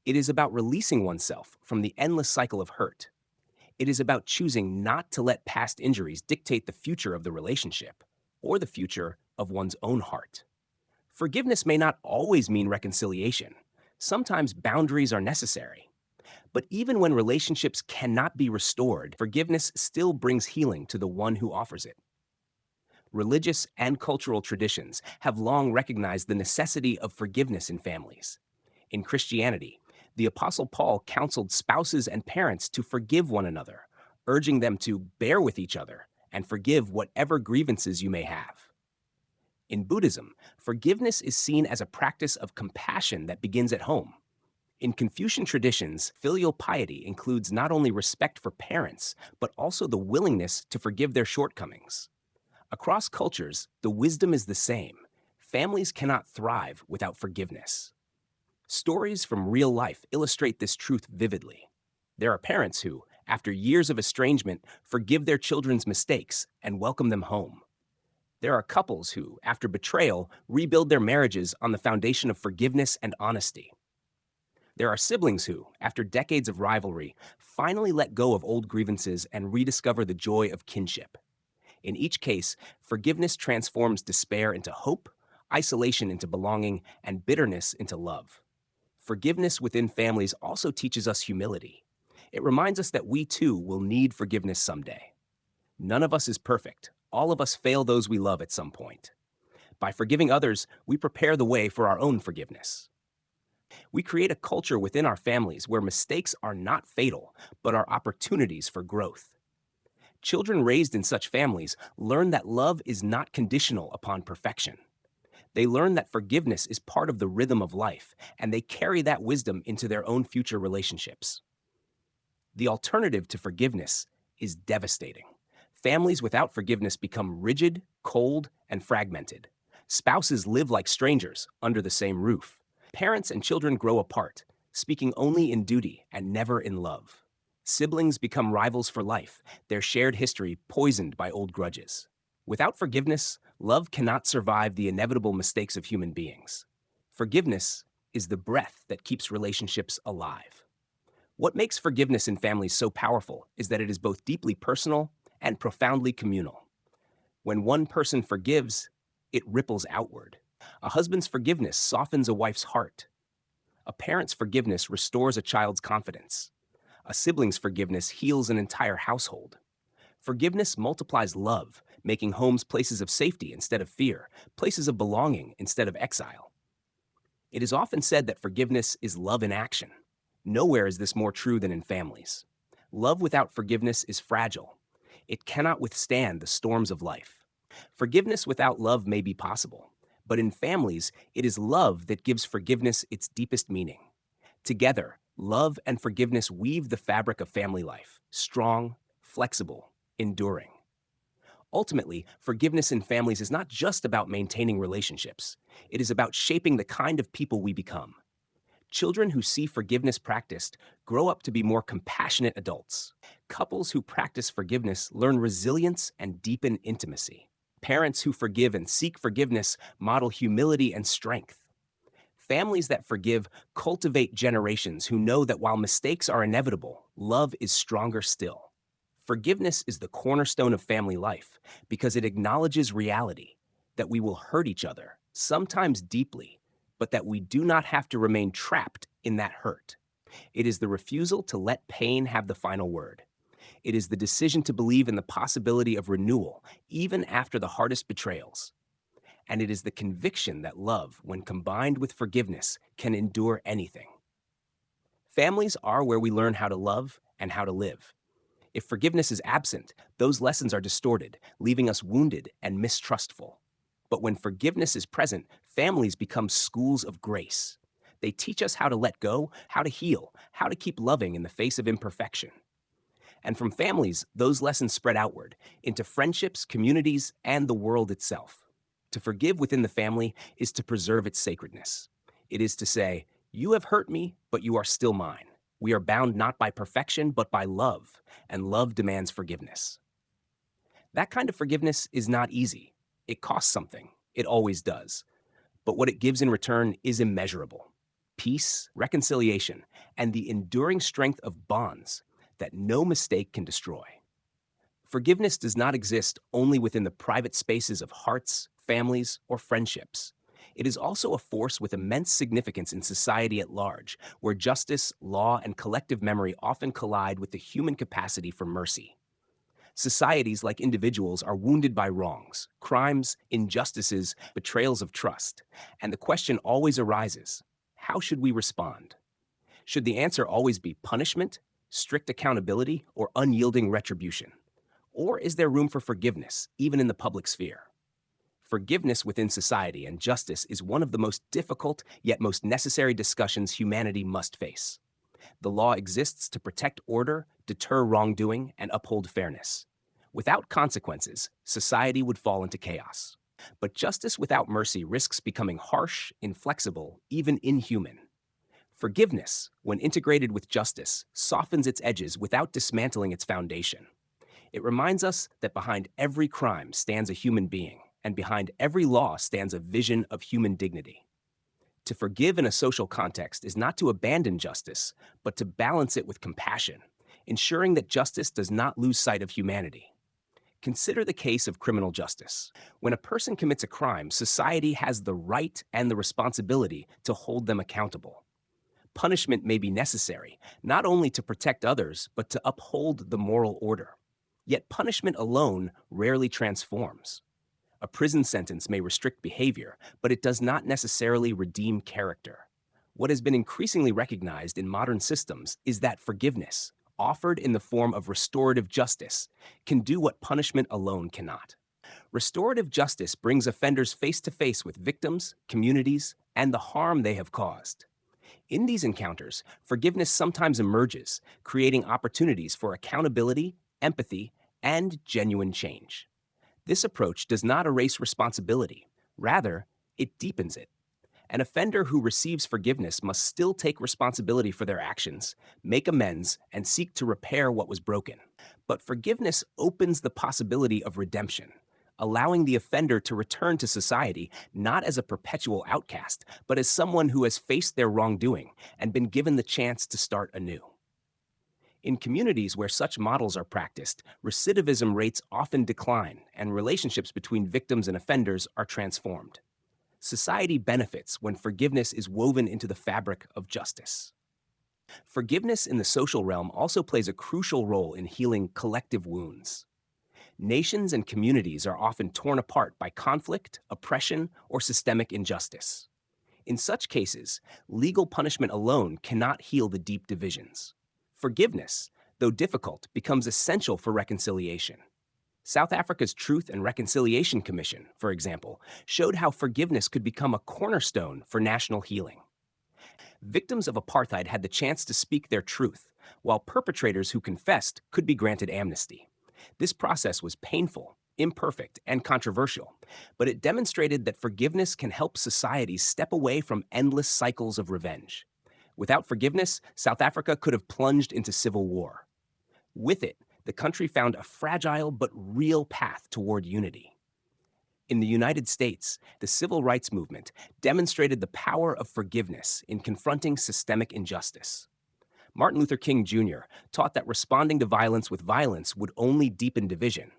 It is about releasing oneself from the endless cycle of hurt. It is about choosing not to let past injuries dictate the future of the relationship or the future of one's own heart. Forgiveness may not always mean reconciliation. Sometimes boundaries are necessary. But even when relationships cannot be restored, forgiveness still brings healing to the one who offers it. Religious and cultural traditions have long recognized the necessity of forgiveness in families. In Christianity, the Apostle Paul counseled spouses and parents to forgive one another, urging them to bear with each other and forgive whatever grievances you may have. In Buddhism, forgiveness is seen as a practice of compassion that begins at home. In Confucian traditions, filial piety includes not only respect for parents, but also the willingness to forgive their shortcomings. Across cultures, the wisdom is the same. Families cannot thrive without forgiveness. Stories from real life illustrate this truth vividly. There are parents who, after years of estrangement, forgive their children's mistakes and welcome them home. There are couples who, after betrayal, rebuild their marriages on the foundation of forgiveness and honesty. There are siblings who, after decades of rivalry, finally let go of old grievances and rediscover the joy of kinship. In each case, forgiveness transforms despair into hope, isolation into belonging, and bitterness into love. Forgiveness within families also teaches us humility. It reminds us that we too will need forgiveness someday. None of us is perfect. All of us fail those we love at some point. By forgiving others, we prepare the way for our own forgiveness. We create a culture within our families where mistakes are not fatal, but are opportunities for growth. Children raised in such families learn that love is not conditional upon perfection. They learn that forgiveness is part of the rhythm of life, and they carry that wisdom into their own future relationships. The alternative to forgiveness is devastating. Families without forgiveness become rigid, cold, and fragmented. Spouses live like strangers under the same roof. Parents and children grow apart, speaking only in duty and never in love. Siblings become rivals for life, their shared history poisoned by old grudges. Without forgiveness, love cannot survive the inevitable mistakes of human beings. Forgiveness is the breath that keeps relationships alive. What makes forgiveness in families so powerful is that it is both deeply personal and profoundly communal. When one person forgives, it ripples outward. A husband's forgiveness softens a wife's heart. A parent's forgiveness restores a child's confidence. A sibling's forgiveness heals an entire household. Forgiveness multiplies love, making homes places of safety instead of fear, places of belonging instead of exile. It is often said that forgiveness is love in action. Nowhere is this more true than in families. Love without forgiveness is fragile. It cannot withstand the storms of life. Forgiveness without love may be possible, but in families, it is love that gives forgiveness its deepest meaning. Together, love and forgiveness weave the fabric of family life, strong, flexible, enduring. Ultimately, forgiveness in families is not just about maintaining relationships. It is about shaping the kind of people we become. Children who see forgiveness practiced grow up to be more compassionate adults. Couples who practice forgiveness learn resilience and deepen intimacy. Parents who forgive and seek forgiveness model humility and strength. Families that forgive cultivate generations who know that while mistakes are inevitable, love is stronger still. Forgiveness is the cornerstone of family life because it acknowledges reality, that we will hurt each other, sometimes deeply, but that we do not have to remain trapped in that hurt. It is the refusal to let pain have the final word. It is the decision to believe in the possibility of renewal, even after the hardest betrayals. And it is the conviction that love, when combined with forgiveness, can endure anything. Families are where we learn how to love and how to live. If forgiveness is absent, those lessons are distorted, leaving us wounded and mistrustful. But when forgiveness is present, families become schools of grace. They teach us how to let go, how to heal, how to keep loving in the face of imperfection. And from families, those lessons spread outward, into friendships, communities, and the world itself. To forgive within the family is to preserve its sacredness. It is to say, "You have hurt me, but you are still mine. We are bound not by perfection, but by love, and love demands forgiveness." That kind of forgiveness is not easy. It costs something. It always does. But what it gives in return is immeasurable. Peace, reconciliation, and the enduring strength of bonds that no mistake can destroy. Forgiveness does not exist only within the private spaces of hearts, families, or friendships. It is also a force with immense significance in society at large, where justice, law, and collective memory often collide with the human capacity for mercy. Societies, like individuals, are wounded by wrongs, crimes, injustices, betrayals of trust. And the question always arises, how should we respond? Should the answer always be punishment, strict accountability, or unyielding retribution? Or is there room for forgiveness, even in the public sphere? Forgiveness within society and justice is one of the most difficult yet most necessary discussions humanity must face. The law exists to protect order, deter wrongdoing, and uphold fairness. Without consequences, society would fall into chaos. But justice without mercy risks becoming harsh, inflexible, even inhuman. Forgiveness, when integrated with justice, softens its edges without dismantling its foundation. It reminds us that behind every crime stands a human being, and behind every law stands a vision of human dignity. To forgive in a social context is not to abandon justice, but to balance it with compassion, ensuring that justice does not lose sight of humanity. Consider the case of criminal justice. When a person commits a crime, society has the right and the responsibility to hold them accountable. Punishment may be necessary, not only to protect others, but to uphold the moral order. Yet punishment alone rarely transforms. A prison sentence may restrict behavior, but it does not necessarily redeem character. What has been increasingly recognized in modern systems is that forgiveness, offered in the form of restorative justice, can do what punishment alone cannot. Restorative justice brings offenders face to face with victims, communities, and the harm they have caused. In these encounters, forgiveness sometimes emerges, creating opportunities for accountability, empathy, and genuine change. This approach does not erase responsibility. Rather, it deepens it. An offender who receives forgiveness must still take responsibility for their actions, make amends, and seek to repair what was broken. But forgiveness opens the possibility of redemption, allowing the offender to return to society not as a perpetual outcast, but as someone who has faced their wrongdoing and been given the chance to start anew. In communities where such models are practiced, recidivism rates often decline and relationships between victims and offenders are transformed. Society benefits when forgiveness is woven into the fabric of justice. Forgiveness in the social realm also plays a crucial role in healing collective wounds. Nations and communities are often torn apart by conflict, oppression, or systemic injustice. In such cases, legal punishment alone cannot heal the deep divisions. Forgiveness, though difficult, becomes essential for reconciliation. South Africa's Truth and Reconciliation Commission, for example, showed how forgiveness could become a cornerstone for national healing. Victims of apartheid had the chance to speak their truth, while perpetrators who confessed could be granted amnesty. This process was painful, imperfect, and controversial, but it demonstrated that forgiveness can help societies step away from endless cycles of revenge. Without forgiveness, South Africa could have plunged into civil war. With it, the country found a fragile but real path toward unity. In the United States, the civil rights movement demonstrated the power of forgiveness in confronting systemic injustice. Martin Luther King Jr. taught that responding to violence with violence would only deepen division,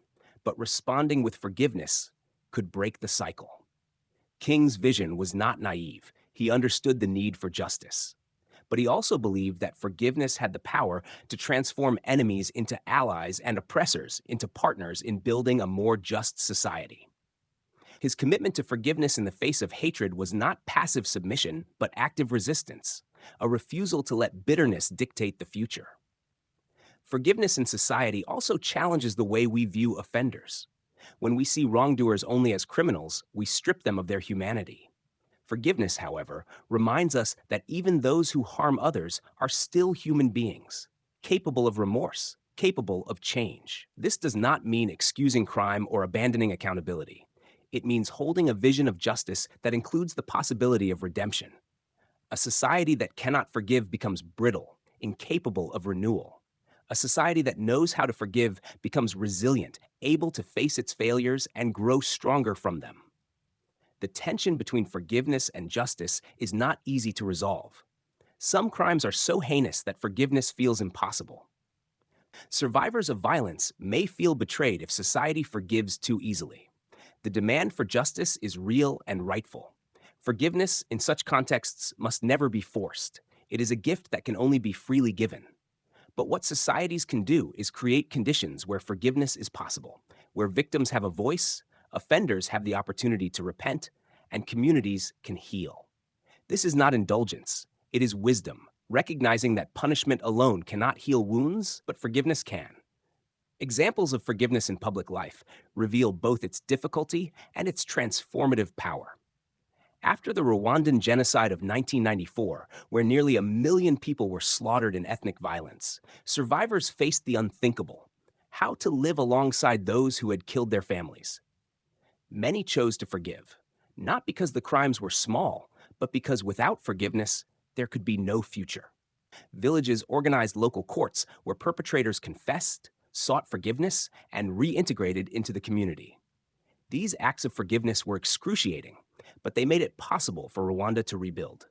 but responding with forgiveness could break the cycle. King's vision was not naive. He understood the need for justice. But he also believed that forgiveness had the power to transform enemies into allies and oppressors into partners in building a more just society. His commitment to forgiveness in the face of hatred was not passive submission, but active resistance, a refusal to let bitterness dictate the future. Forgiveness in society also challenges the way we view offenders. When we see wrongdoers only as criminals, we strip them of their humanity. Forgiveness, however, reminds us that even those who harm others are still human beings, capable of remorse, capable of change. This does not mean excusing crime or abandoning accountability. It means holding a vision of justice that includes the possibility of redemption. A society that cannot forgive becomes brittle, incapable of renewal. A society that knows how to forgive becomes resilient, able to face its failures and grow stronger from them. The tension between forgiveness and justice is not easy to resolve. Some crimes are so heinous that forgiveness feels impossible. Survivors of violence may feel betrayed if society forgives too easily. The demand for justice is real and rightful. Forgiveness in such contexts must never be forced. It is a gift that can only be freely given. But what societies can do is create conditions where forgiveness is possible, where victims have a voice, offenders have the opportunity to repent, and communities can heal. This is not indulgence. It is wisdom, recognizing that punishment alone cannot heal wounds, but forgiveness can. Examples of forgiveness in public life reveal both its difficulty and its transformative power. After the Rwandan genocide of 1994, where nearly 1 million people were slaughtered in ethnic violence, survivors faced the unthinkable: how to live alongside those who had killed their families. Many chose to forgive, not because the crimes were small, but because without forgiveness, there could be no future. Villages organized local courts where perpetrators confessed, sought forgiveness, and reintegrated into the community. These acts of forgiveness were excruciating, but they made it possible for Rwanda to rebuild.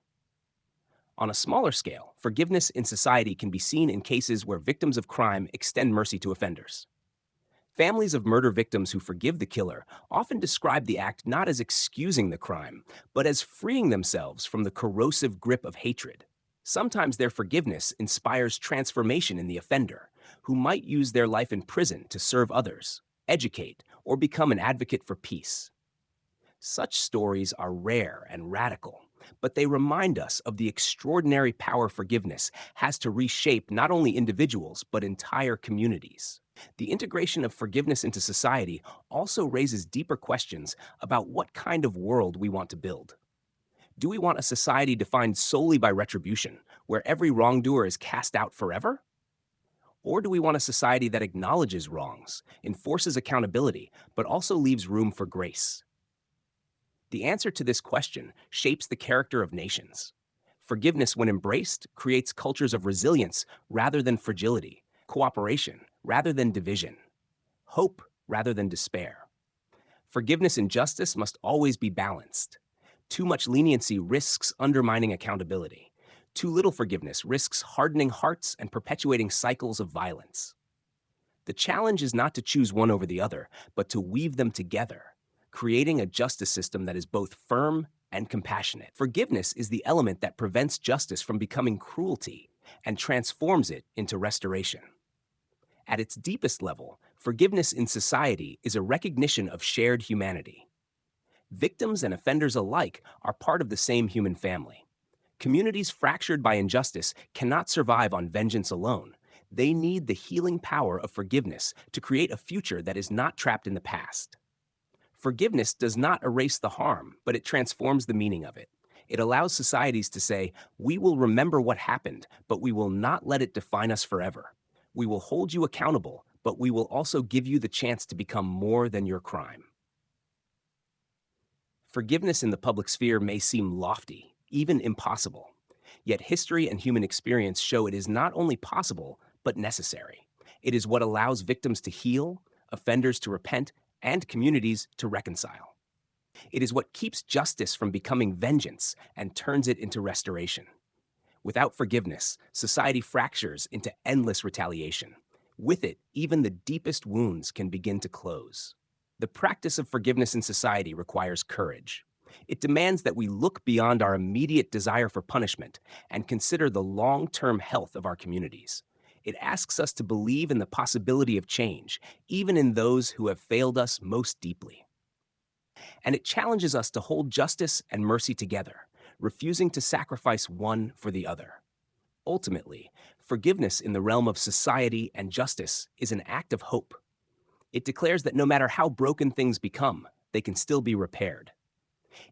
On a smaller scale, forgiveness in society can be seen in cases where victims of crime extend mercy to offenders. Families of murder victims who forgive the killer often describe the act not as excusing the crime, but as freeing themselves from the corrosive grip of hatred. Sometimes their forgiveness inspires transformation in the offender, who might use their life in prison to serve others, educate, or become an advocate for peace. Such stories are rare and radical, but they remind us of the extraordinary power forgiveness has to reshape not only individuals, but entire communities. The integration of forgiveness into society also raises deeper questions about what kind of world we want to build. Do we want a society defined solely by retribution, where every wrongdoer is cast out forever? Or do we want a society that acknowledges wrongs, enforces accountability, but also leaves room for grace? The answer to this question shapes the character of nations. Forgiveness, when embraced, creates cultures of resilience rather than fragility, cooperation rather than division, hope rather than despair. Forgiveness and justice must always be balanced. Too much leniency risks undermining accountability. Too little forgiveness risks hardening hearts and perpetuating cycles of violence. The challenge is not to choose one over the other, but to weave them together, creating a justice system that is both firm and compassionate. Forgiveness is the element that prevents justice from becoming cruelty and transforms it into restoration. At its deepest level, forgiveness in society is a recognition of shared humanity. Victims and offenders alike are part of the same human family. Communities fractured by injustice cannot survive on vengeance alone. They need the healing power of forgiveness to create a future that is not trapped in the past. Forgiveness does not erase the harm, but it transforms the meaning of it. It allows societies to say, we will remember what happened, but we will not let it define us forever. We will hold you accountable, but we will also give you the chance to become more than your crime. Forgiveness in the public sphere may seem lofty, even impossible. Yet history and human experience show it is not only possible, but necessary. It is what allows victims to heal, offenders to repent, and communities to reconcile. It is what keeps justice from becoming vengeance and turns it into restoration. Without forgiveness, society fractures into endless retaliation. With it, even the deepest wounds can begin to close. The practice of forgiveness in society requires courage. It demands that we look beyond our immediate desire for punishment and consider the long-term health of our communities. It asks us to believe in the possibility of change, even in those who have failed us most deeply. And it challenges us to hold justice and mercy together, refusing to sacrifice one for the other. Ultimately, forgiveness in the realm of society and justice is an act of hope. It declares that no matter how broken things become, they can still be repaired.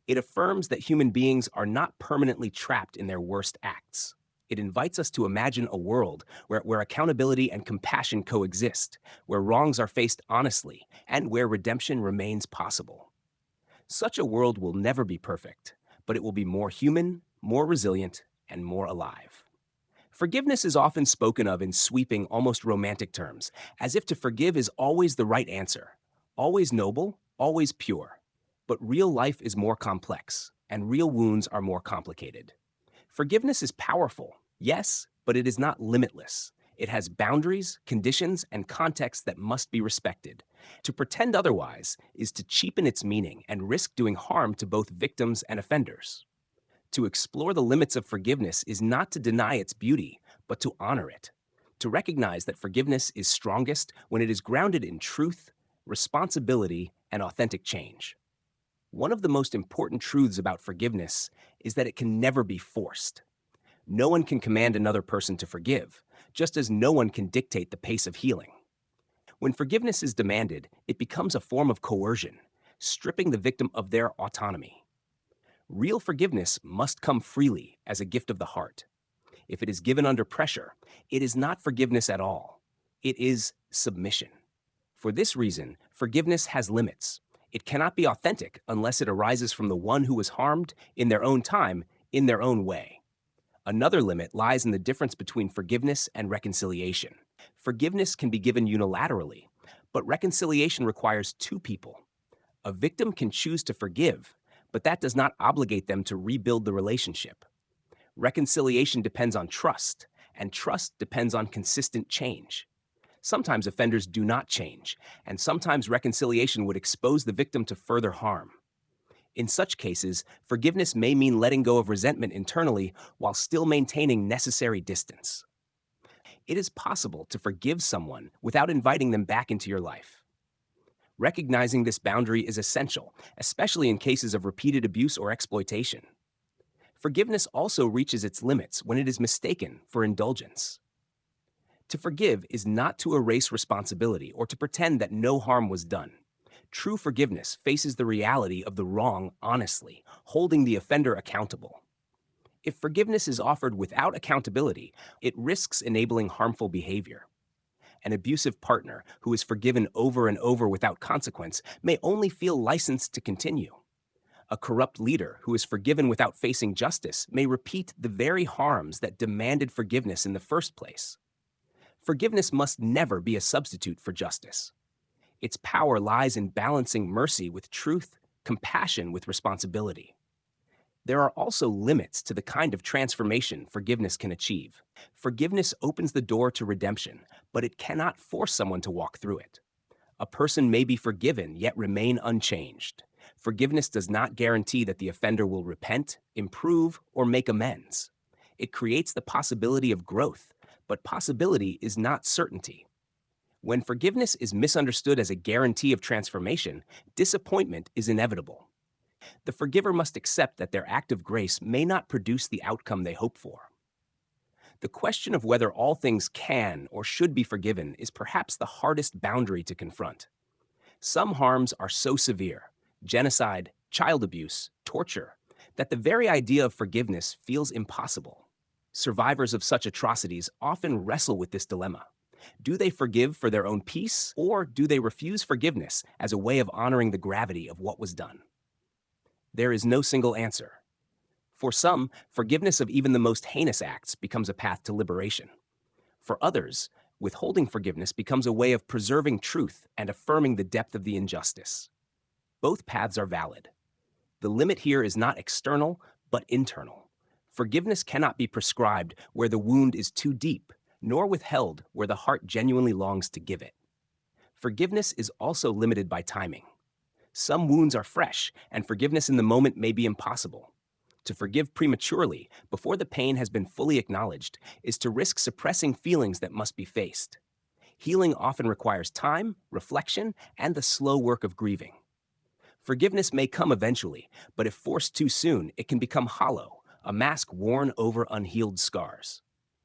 It affirms that human beings are not permanently trapped in their worst acts. It invites us to imagine a world where accountability and compassion coexist, where wrongs are faced honestly, and where redemption remains possible. Such a world will never be perfect, but it will be more human, more resilient, and more alive. Forgiveness is often spoken of in sweeping, almost romantic terms, as if to forgive is always the right answer, always noble, always pure. But real life is more complex, and real wounds are more complicated. Forgiveness is powerful, yes, but it is not limitless. It has boundaries, conditions, and contexts that must be respected. To pretend otherwise is to cheapen its meaning and risk doing harm to both victims and offenders. To explore the limits of forgiveness is not to deny its beauty, but to honor it. To recognize that forgiveness is strongest when it is grounded in truth, responsibility, and authentic change. One of the most important truths about forgiveness is that it can never be forced. No one can command another person to forgive, just as no one can dictate the pace of healing. When forgiveness is demanded, it becomes a form of coercion, stripping the victim of their autonomy. Real forgiveness must come freely as a gift of the heart. If it is given under pressure, it is not forgiveness at all. It is submission. For this reason, forgiveness has limits. It cannot be authentic unless it arises from the one who was harmed in their own time, in their own way. Another limit lies in the difference between forgiveness and reconciliation. Forgiveness can be given unilaterally, but reconciliation requires two people. A victim can choose to forgive, but that does not obligate them to rebuild the relationship. Reconciliation depends on trust, and trust depends on consistent change. Sometimes offenders do not change, and sometimes reconciliation would expose the victim to further harm. In such cases, forgiveness may mean letting go of resentment internally while still maintaining necessary distance. It is possible to forgive someone without inviting them back into your life. Recognizing this boundary is essential, especially in cases of repeated abuse or exploitation. Forgiveness also reaches its limits when it is mistaken for indulgence. To forgive is not to erase responsibility or to pretend that no harm was done. True forgiveness faces the reality of the wrong honestly, holding the offender accountable. If forgiveness is offered without accountability, it risks enabling harmful behavior. An abusive partner who is forgiven over and over without consequence may only feel licensed to continue. A corrupt leader who is forgiven without facing justice may repeat the very harms that demanded forgiveness in the first place. Forgiveness must never be a substitute for justice. Its power lies in balancing mercy with truth, compassion with responsibility. There are also limits to the kind of transformation forgiveness can achieve. Forgiveness opens the door to redemption, but it cannot force someone to walk through it. A person may be forgiven yet remain unchanged. Forgiveness does not guarantee that the offender will repent, improve, or make amends. It creates the possibility of growth, but possibility is not certainty. When forgiveness is misunderstood as a guarantee of transformation, disappointment is inevitable. The forgiver must accept that their act of grace may not produce the outcome they hope for. The question of whether all things can or should be forgiven is perhaps the hardest boundary to confront. Some harms are so severe, genocide, child abuse, torture, that the very idea of forgiveness feels impossible. Survivors of such atrocities often wrestle with this dilemma. Do they forgive for their own peace, or do they refuse forgiveness as a way of honoring the gravity of what was done? There is no single answer. For some, forgiveness of even the most heinous acts becomes a path to liberation. For others, withholding forgiveness becomes a way of preserving truth and affirming the depth of the injustice. Both paths are valid. The limit here is not external, but internal. Forgiveness cannot be prescribed where the wound is too deep, nor withheld where the heart genuinely longs to give it. Forgiveness is also limited by timing. Some wounds are fresh, and forgiveness in the moment may be impossible. To forgive prematurely, before the pain has been fully acknowledged, is to risk suppressing feelings that must be faced. Healing often requires time, reflection, and the slow work of grieving. Forgiveness may come eventually, but if forced too soon, it can become hollow, a mask worn over unhealed scars.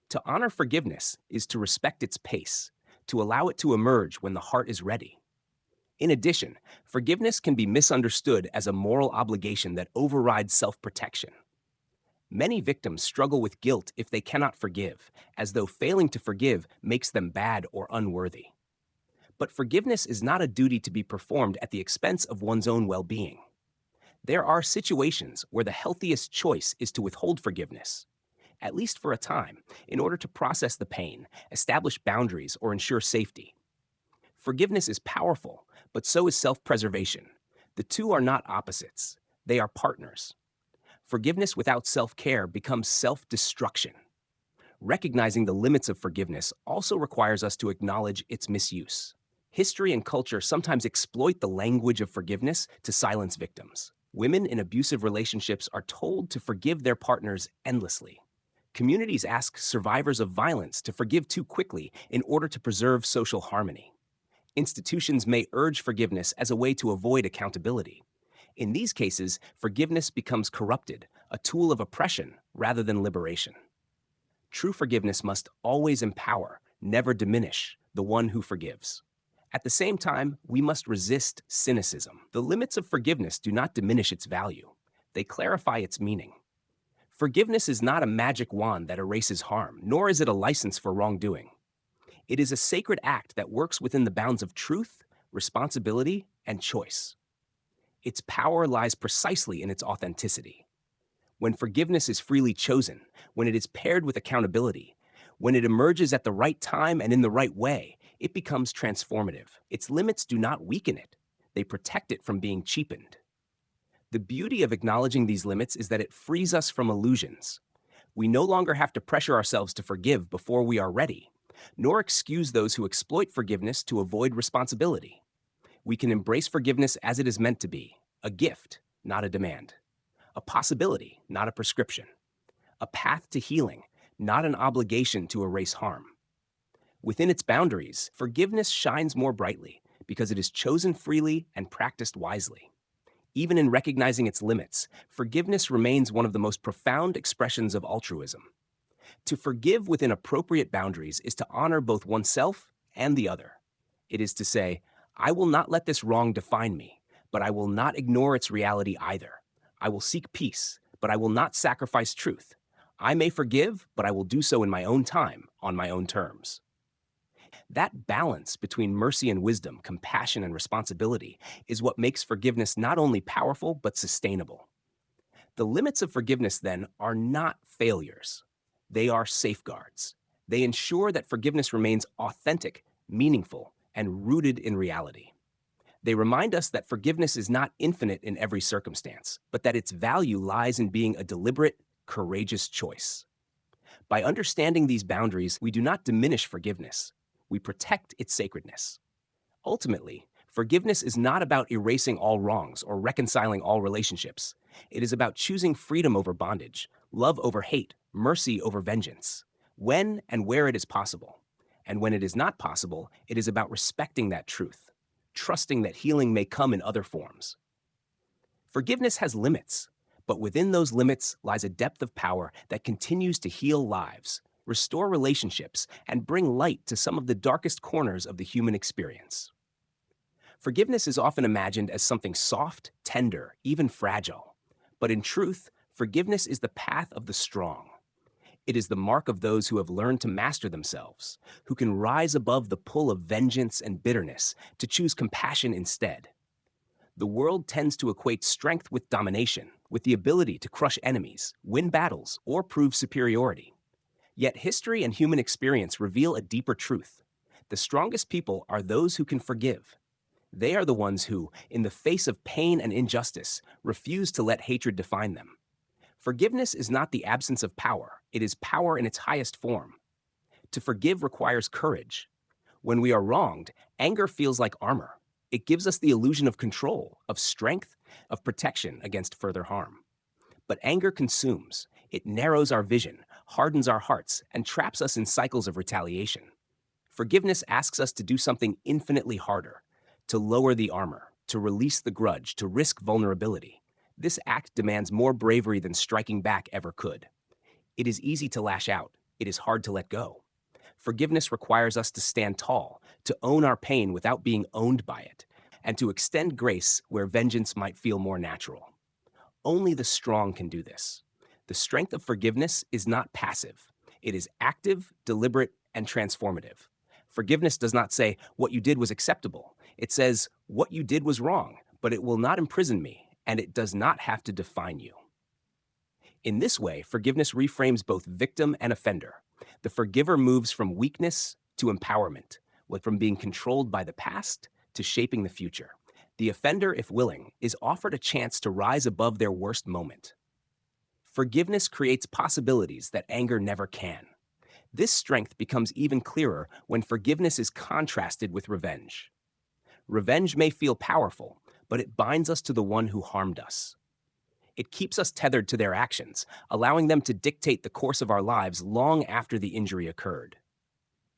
To honor forgiveness is to respect its pace, to allow it to emerge when the heart is ready. In addition, forgiveness can be misunderstood as a moral obligation that overrides self-protection. Many victims struggle with guilt if they cannot forgive, as though failing to forgive makes them bad or unworthy. But forgiveness is not a duty to be performed at the expense of one's own well-being. There are situations where the healthiest choice is to withhold forgiveness, at least for a time, in order to process the pain, establish boundaries, or ensure safety. Forgiveness is powerful, but so is self-preservation. The two are not opposites. They are partners. Forgiveness without self-care becomes self-destruction. Recognizing the limits of forgiveness also requires us to acknowledge its misuse. History and culture sometimes exploit the language of forgiveness to silence victims. Women in abusive relationships are told to forgive their partners endlessly. Communities ask survivors of violence to forgive too quickly in order to preserve social harmony. Institutions may urge forgiveness as a way to avoid accountability. In these cases, forgiveness becomes corrupted, a tool of oppression rather than liberation. True forgiveness must always empower, never diminish, the one who forgives. At the same time, we must resist cynicism. The limits of forgiveness do not diminish its value. They clarify its meaning. Forgiveness is not a magic wand that erases harm, nor is it a license for wrongdoing. It is a sacred act that works within the bounds of truth, responsibility, and choice. Its power lies precisely in its authenticity. When forgiveness is freely chosen, when it is paired with accountability, when it emerges at the right time and in the right way, it becomes transformative. Its limits do not weaken it, they protect it from being cheapened. The beauty of acknowledging these limits is that it frees us from illusions. We no longer have to pressure ourselves to forgive before we are ready, nor excuse those who exploit forgiveness to avoid responsibility. We can embrace forgiveness as it is meant to be, a gift, not a demand, a possibility, not a prescription, a path to healing, not an obligation to erase harm. Within its boundaries, forgiveness shines more brightly because it is chosen freely and practiced wisely. Even in recognizing its limits, forgiveness remains one of the most profound expressions of altruism. To forgive within appropriate boundaries is to honor both oneself and the other. It is to say, I will not let this wrong define me, but I will not ignore its reality either. I will seek peace, but I will not sacrifice truth. I may forgive, but I will do so in my own time, on my own terms. That balance between mercy and wisdom, compassion and responsibility, is what makes forgiveness not only powerful, but sustainable. The limits of forgiveness, then, are not failures. They are safeguards. They ensure that forgiveness remains authentic, meaningful, and rooted in reality. They remind us that forgiveness is not infinite in every circumstance, but that its value lies in being a deliberate, courageous choice. By understanding these boundaries, we do not diminish forgiveness. We protect its sacredness. Ultimately, forgiveness is not about erasing all wrongs or reconciling all relationships. It is about choosing freedom over bondage, love over hate, mercy over vengeance, when and where it is possible. And when it is not possible, it is about respecting that truth, trusting that healing may come in other forms. Forgiveness has limits, but within those limits lies a depth of power that continues to heal lives, restore relationships, and bring light to some of the darkest corners of the human experience. Forgiveness is often imagined as something soft, tender, even fragile. But in truth, forgiveness is the path of the strong. It is the mark of those who have learned to master themselves, who can rise above the pull of vengeance and bitterness to choose compassion instead. The world tends to equate strength with domination, with the ability to crush enemies, win battles, or prove superiority. Yet history and human experience reveal a deeper truth. The strongest people are those who can forgive. They are the ones who, in the face of pain and injustice, refuse to let hatred define them. Forgiveness is not the absence of power, it is power in its highest form. To forgive requires courage. When we are wronged, anger feels like armor. It gives us the illusion of control, of strength, of protection against further harm. But anger consumes. It narrows our vision, hardens our hearts, and traps us in cycles of retaliation. Forgiveness asks us to do something infinitely harder, to lower the armor, to release the grudge, to risk vulnerability. This act demands more bravery than striking back ever could. It is easy to lash out. It is hard to let go. Forgiveness requires us to stand tall, to own our pain without being owned by it, and to extend grace where vengeance might feel more natural. Only the strong can do this. The strength of forgiveness is not passive. It is active, deliberate, and transformative. Forgiveness does not say, what you did was acceptable. It says, what you did was wrong, but it will not imprison me, and it does not have to define you. In this way, forgiveness reframes both victim and offender. The forgiver moves from weakness to empowerment, from being controlled by the past to shaping the future. The offender, if willing, is offered a chance to rise above their worst moment. Forgiveness creates possibilities that anger never can. This strength becomes even clearer when forgiveness is contrasted with revenge. Revenge may feel powerful, but it binds us to the one who harmed us. It keeps us tethered to their actions, allowing them to dictate the course of our lives long after the injury occurred.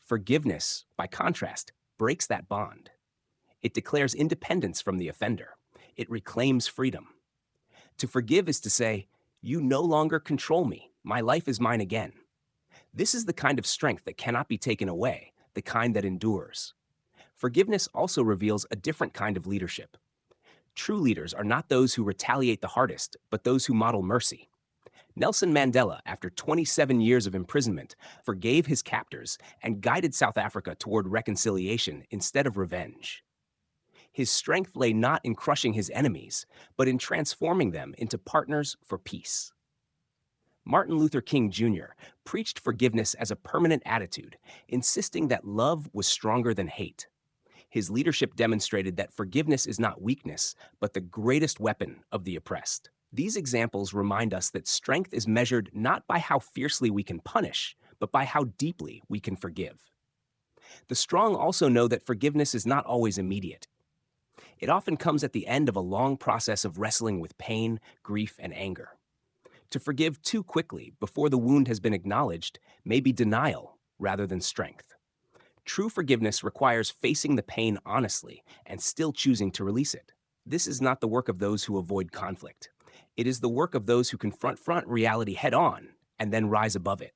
Forgiveness, by contrast, breaks that bond. It declares independence from the offender. It reclaims freedom. To forgive is to say, you no longer control me. My life is mine again. This is the kind of strength that cannot be taken away, the kind that endures. Forgiveness also reveals a different kind of leadership. True leaders are not those who retaliate the hardest, but those who model mercy. Nelson Mandela, after 27 years of imprisonment, forgave his captors and guided South Africa toward reconciliation instead of revenge. His strength lay not in crushing his enemies, but in transforming them into partners for peace. Martin Luther King Jr. preached forgiveness as a permanent attitude, insisting that love was stronger than hate. His leadership demonstrated that forgiveness is not weakness, but the greatest weapon of the oppressed. These examples remind us that strength is measured not by how fiercely we can punish, but by how deeply we can forgive. The strong also know that forgiveness is not always immediate. It often comes at the end of a long process of wrestling with pain, grief, and anger. To forgive too quickly before the wound has been acknowledged may be denial rather than strength. True forgiveness requires facing the pain honestly and still choosing to release it. This is not the work of those who avoid conflict. It is the work of those who confront reality head on and then rise above it.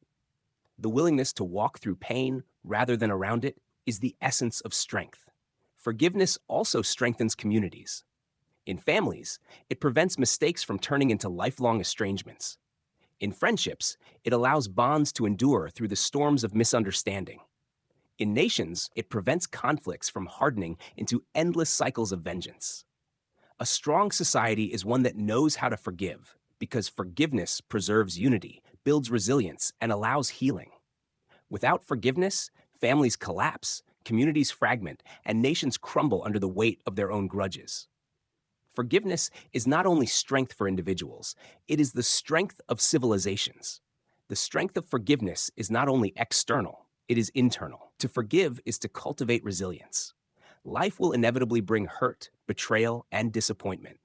The willingness to walk through pain rather than around it is the essence of strength. Forgiveness also strengthens communities. In families, it prevents mistakes from turning into lifelong estrangements. In friendships, it allows bonds to endure through the storms of misunderstanding. In nations, it prevents conflicts from hardening into endless cycles of vengeance. A strong society is one that knows how to forgive, because forgiveness preserves unity, builds resilience, and allows healing. Without forgiveness, families collapse, communities fragment, and nations crumble under the weight of their own grudges. Forgiveness is not only strength for individuals, it is the strength of civilizations. The strength of forgiveness is not only external, it is internal. To forgive is to cultivate resilience. Life will inevitably bring hurt, betrayal, and disappointment.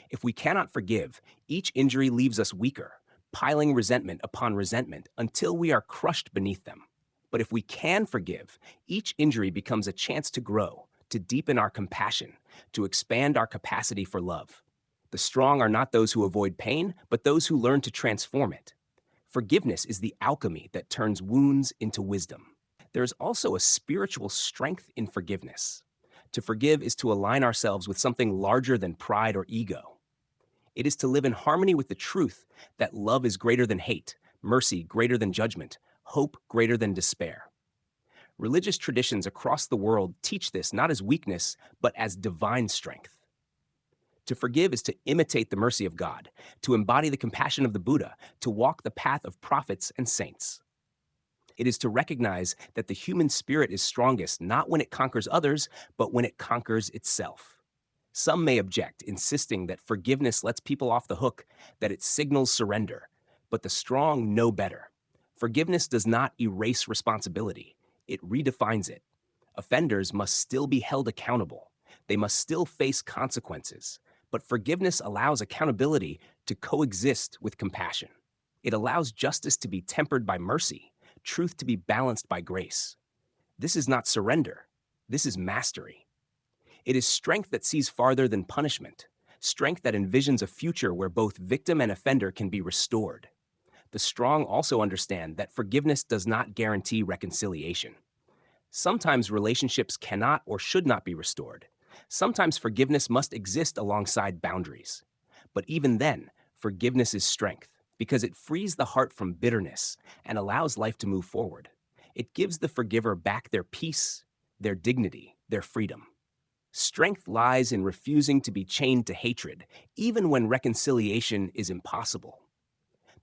If we cannot forgive, each injury leaves us weaker, piling resentment upon resentment until we are crushed beneath them. But if we can forgive, each injury becomes a chance to grow, to deepen our compassion, to expand our capacity for love. The strong are not those who avoid pain, but those who learn to transform it. Forgiveness is the alchemy that turns wounds into wisdom. There is also a spiritual strength in forgiveness. To forgive is to align ourselves with something larger than pride or ego. It is to live in harmony with the truth that love is greater than hate, mercy greater than judgment, hope greater than despair. Religious traditions across the world teach this not as weakness, but as divine strength. To forgive is to imitate the mercy of God, to embody the compassion of the Buddha, to walk the path of prophets and saints. It is to recognize that the human spirit is strongest not when it conquers others, but when it conquers itself. Some may object, insisting that forgiveness lets people off the hook, that it signals surrender. But the strong know better. Forgiveness does not erase responsibility. It redefines it. Offenders must still be held accountable. They must still face consequences. But forgiveness allows accountability to coexist with compassion. It allows justice to be tempered by mercy, truth to be balanced by grace. This is not surrender. This is mastery. It is strength that sees farther than punishment, strength that envisions a future where both victim and offender can be restored. The strong also understand that forgiveness does not guarantee reconciliation. Sometimes relationships cannot or should not be restored. Sometimes forgiveness must exist alongside boundaries. But even then, forgiveness is strength, because it frees the heart from bitterness and allows life to move forward. It gives the forgiver back their peace, their dignity, their freedom. Strength lies in refusing to be chained to hatred, even when reconciliation is impossible.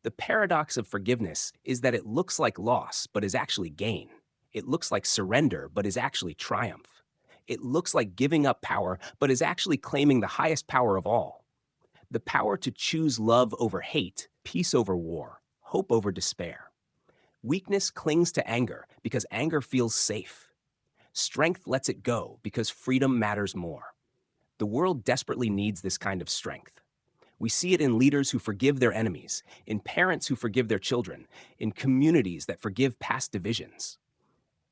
The paradox of forgiveness is that it looks like loss, but is actually gain. It looks like surrender, but is actually triumph. It looks like giving up power, but is actually claiming the highest power of all. The power to choose love over hate, peace over war, hope over despair. Weakness clings to anger because anger feels safe. Strength lets it go because freedom matters more. The world desperately needs this kind of strength. We see it in leaders who forgive their enemies, in parents who forgive their children, in communities that forgive past divisions.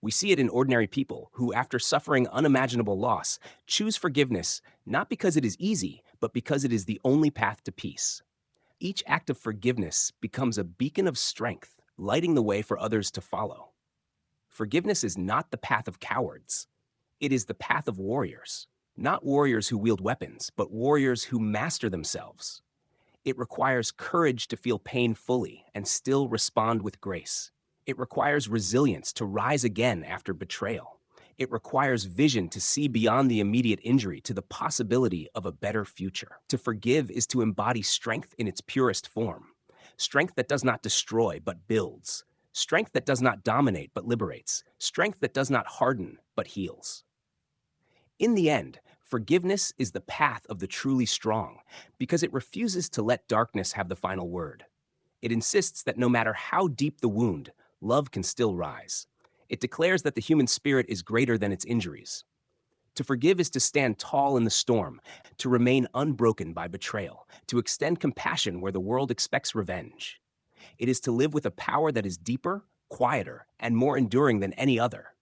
We see it in ordinary people who, after suffering unimaginable loss, choose forgiveness not because it is easy, but because it is the only path to peace. Each act of forgiveness becomes a beacon of strength, lighting the way for others to follow. Forgiveness is not the path of cowards. It is the path of warriors, not warriors who wield weapons, but warriors who master themselves. It requires courage to feel pain fully and still respond with grace. It requires resilience to rise again after betrayal. It requires vision to see beyond the immediate injury to the possibility of a better future. To forgive is to embody strength in its purest form. Strength that does not destroy but builds. Strength that does not dominate but liberates. Strength that does not harden but heals. In the end, forgiveness is the path of the truly strong because it refuses to let darkness have the final word. It insists that no matter how deep the wound, love can still rise. It declares that the human spirit is greater than its injuries. To forgive is to stand tall in the storm, to remain unbroken by betrayal, to extend compassion where the world expects revenge. It is to live with a power that is deeper, quieter, and more enduring than any other.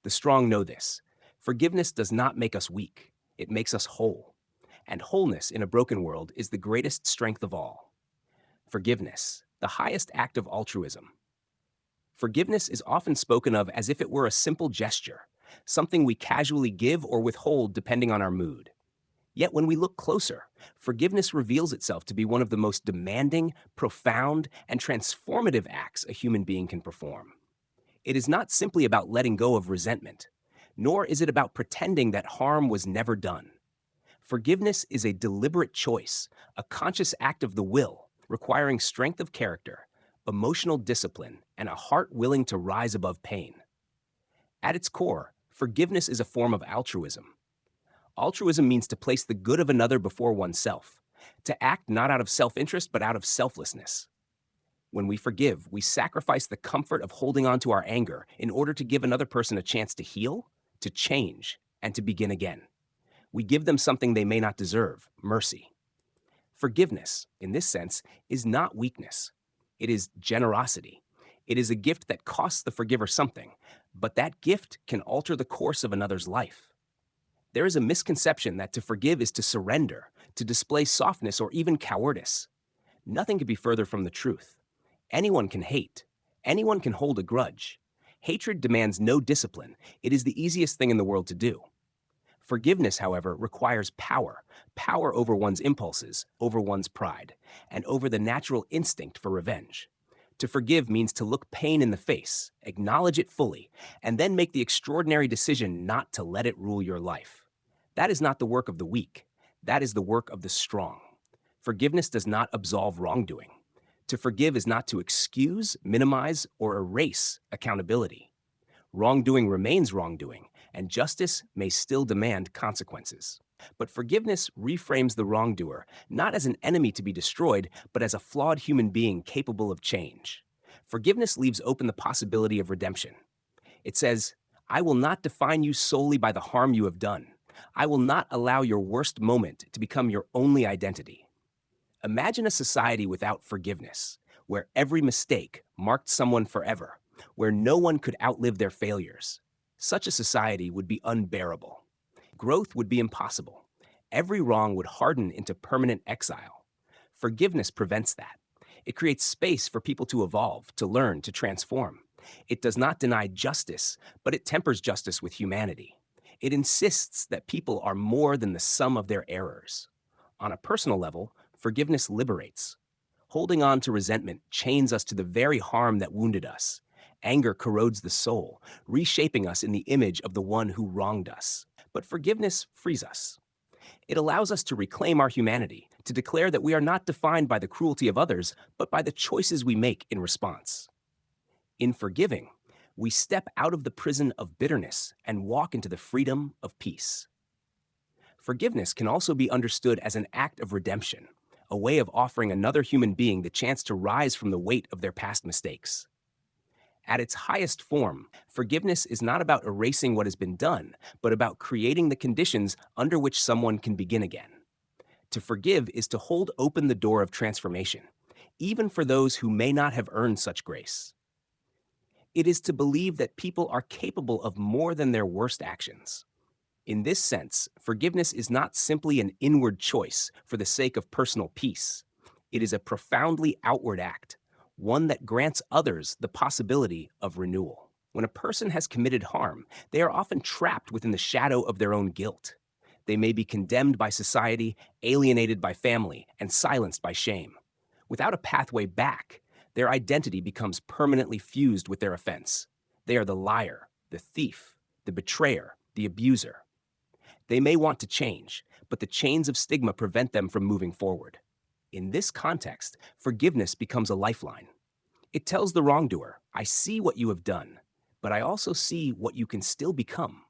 The strong know this. Forgiveness does not make us weak. It makes us whole. And wholeness in a broken world is the greatest strength of all. Forgiveness, the highest act of altruism. Forgiveness is often spoken of as if it were a simple gesture, something we casually give or withhold depending on our mood. Yet when we look closer, forgiveness reveals itself to be one of the most demanding, profound, and transformative acts a human being can perform. It is not simply about letting go of resentment, nor is it about pretending that harm was never done. Forgiveness is a deliberate choice, a conscious act of the will, requiring strength of character, emotional discipline, and a heart willing to rise above pain. At its core, forgiveness is a form of altruism. Altruism means to place the good of another before oneself, to act not out of self-interest but out of selflessness. When we forgive, we sacrifice the comfort of holding on to our anger in order to give another person a chance to heal, to change, and to begin again. We give them something they may not deserve, mercy. Forgiveness, in this sense, is not weakness. It is generosity. It is a gift that costs the forgiver something, but that gift can alter the course of another's life. There is a misconception that to forgive is to surrender, to display softness or even cowardice. Nothing could be further from the truth. Anyone can hate. Anyone can hold a grudge. Hatred demands no discipline. It is the easiest thing in the world to do. Forgiveness, however, requires power over one's impulses, over one's pride, and over the natural instinct for revenge. To forgive means to look pain in the face, acknowledge it fully, and then make the extraordinary decision not to let it rule your life. That is not the work of the weak. That is the work of the strong. Forgiveness does not absolve wrongdoing. To forgive is not to excuse, minimize, or erase accountability. Wrongdoing remains wrongdoing, and justice may still demand consequences. But forgiveness reframes the wrongdoer not as an enemy to be destroyed, but as a flawed human being capable of change. Forgiveness leaves open the possibility of redemption. It says, "I will not define you solely by the harm you have done. I will not allow your worst moment to become your only identity." Imagine a society without forgiveness, where every mistake marked someone forever, where no one could outlive their failures. Such a society would be unbearable. Growth would be impossible. Every wrong would harden into permanent exile. Forgiveness prevents that. It creates space for people to evolve, to learn, to transform. It does not deny justice, but it tempers justice with humanity. It insists that people are more than the sum of their errors. On a personal level, forgiveness liberates. Holding on to resentment chains us to the very harm that wounded us. Anger corrodes the soul, reshaping us in the image of the one who wronged us. But forgiveness frees us. It allows us to reclaim our humanity, to declare that we are not defined by the cruelty of others, but by the choices we make in response. In forgiving, we step out of the prison of bitterness and walk into the freedom of peace. Forgiveness can also be understood as an act of redemption, a way of offering another human being the chance to rise from the weight of their past mistakes. At its highest form, forgiveness is not about erasing what has been done, but about creating the conditions under which someone can begin again. To forgive is to hold open the door of transformation, even for those who may not have earned such grace. It is to believe that people are capable of more than their worst actions. In this sense, forgiveness is not simply an inward choice for the sake of personal peace. It is a profoundly outward act, one that grants others the possibility of renewal. When a person has committed harm, they are often trapped within the shadow of their own guilt. They may be condemned by society, alienated by family, and silenced by shame. Without a pathway back, their identity becomes permanently fused with their offense. They are the liar, the thief, the betrayer, the abuser. They may want to change, but the chains of stigma prevent them from moving forward. In this context, forgiveness becomes a lifeline. It tells the wrongdoer, I see what you have done, but I also see what you can still become.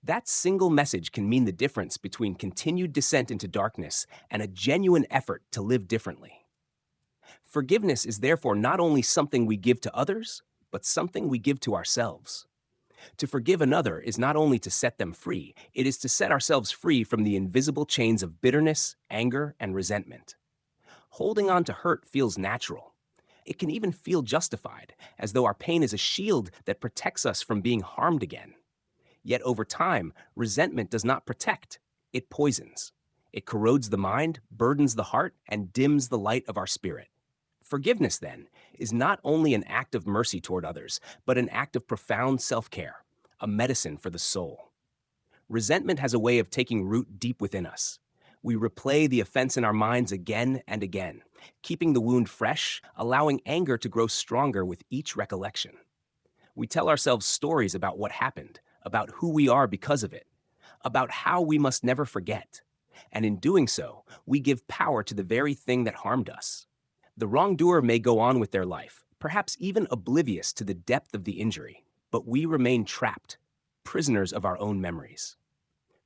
That single message can mean the difference between continued descent into darkness and a genuine effort to live differently. Forgiveness is therefore not only something we give to others, but something we give to ourselves. To forgive another is not only to set them free, it is to set ourselves free from the invisible chains of bitterness, anger, and resentment. Holding on to hurt feels natural. It can even feel justified, as though our pain is a shield that protects us from being harmed again. Yet over time, resentment does not protect, it poisons. It corrodes the mind, burdens the heart, and dims the light of our spirit. Forgiveness, then, is not only an act of mercy toward others, but an act of profound self-care, a medicine for the soul. Resentment has a way of taking root deep within us. We replay the offense in our minds again and again, keeping the wound fresh, allowing anger to grow stronger with each recollection. We tell ourselves stories about what happened, about who we are because of it, about how we must never forget. And in doing so, we give power to the very thing that harmed us. The wrongdoer may go on with their life, perhaps even oblivious to the depth of the injury, but we remain trapped, prisoners of our own memories.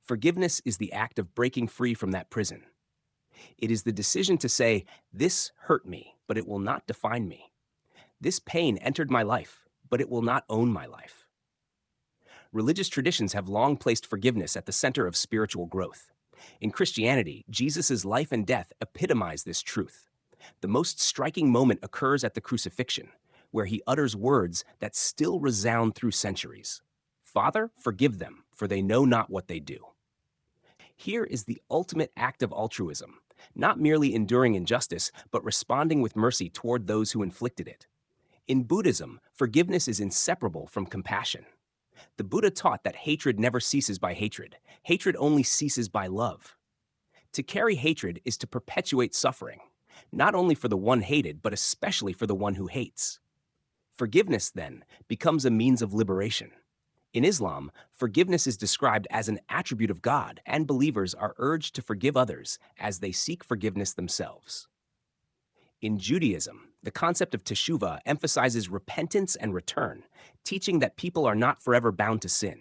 Forgiveness is the act of breaking free from that prison. It is the decision to say, this hurt me, but it will not define me. This pain entered my life, but it will not own my life. Religious traditions have long placed forgiveness at the center of spiritual growth. In Christianity, Jesus' life and death epitomize this truth. The most striking moment occurs at the crucifixion, where he utters words that still resound through centuries. Father, forgive them, for they know not what they do. Here is the ultimate act of altruism, not merely enduring injustice, but responding with mercy toward those who inflicted it. In Buddhism, forgiveness is inseparable from compassion. The Buddha taught that hatred never ceases by hatred. Hatred only ceases by love. To carry hatred is to perpetuate suffering, not only for the one hated, but especially for the one who hates. Forgiveness, then, becomes a means of liberation. In Islam, forgiveness is described as an attribute of God, and believers are urged to forgive others as they seek forgiveness themselves. In Judaism, the concept of teshuvah emphasizes repentance and return, teaching that people are not forever bound to sin.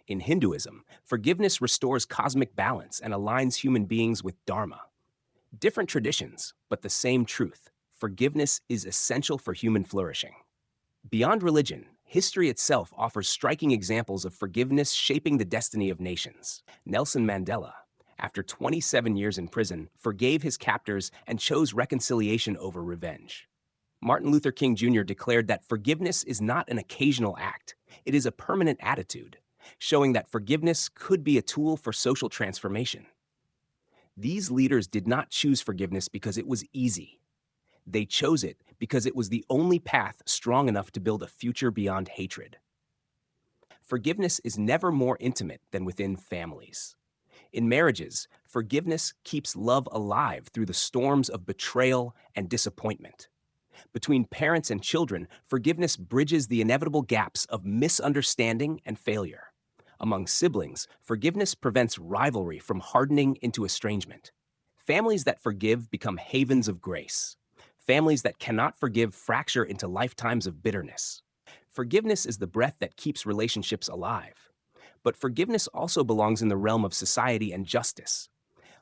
In Hinduism, forgiveness restores cosmic balance and aligns human beings with dharma. Different traditions, but the same truth. Forgiveness is essential for human flourishing. Beyond religion, history itself offers striking examples of forgiveness shaping the destiny of nations. Nelson Mandela, after 27 years in prison, forgave his captors and chose reconciliation over revenge. Martin Luther King Jr. declared that forgiveness is not an occasional act, it is a permanent attitude, showing that forgiveness could be a tool for social transformation. These leaders did not choose forgiveness because it was easy. They chose it because it was the only path strong enough to build a future beyond hatred. Forgiveness is never more intimate than within families. In marriages, forgiveness keeps love alive through the storms of betrayal and disappointment. Between parents and children, forgiveness bridges the inevitable gaps of misunderstanding and failure. Among siblings, forgiveness prevents rivalry from hardening into estrangement. Families that forgive become havens of grace. Families that cannot forgive fracture into lifetimes of bitterness. Forgiveness is the breath that keeps relationships alive. But forgiveness also belongs in the realm of society and justice.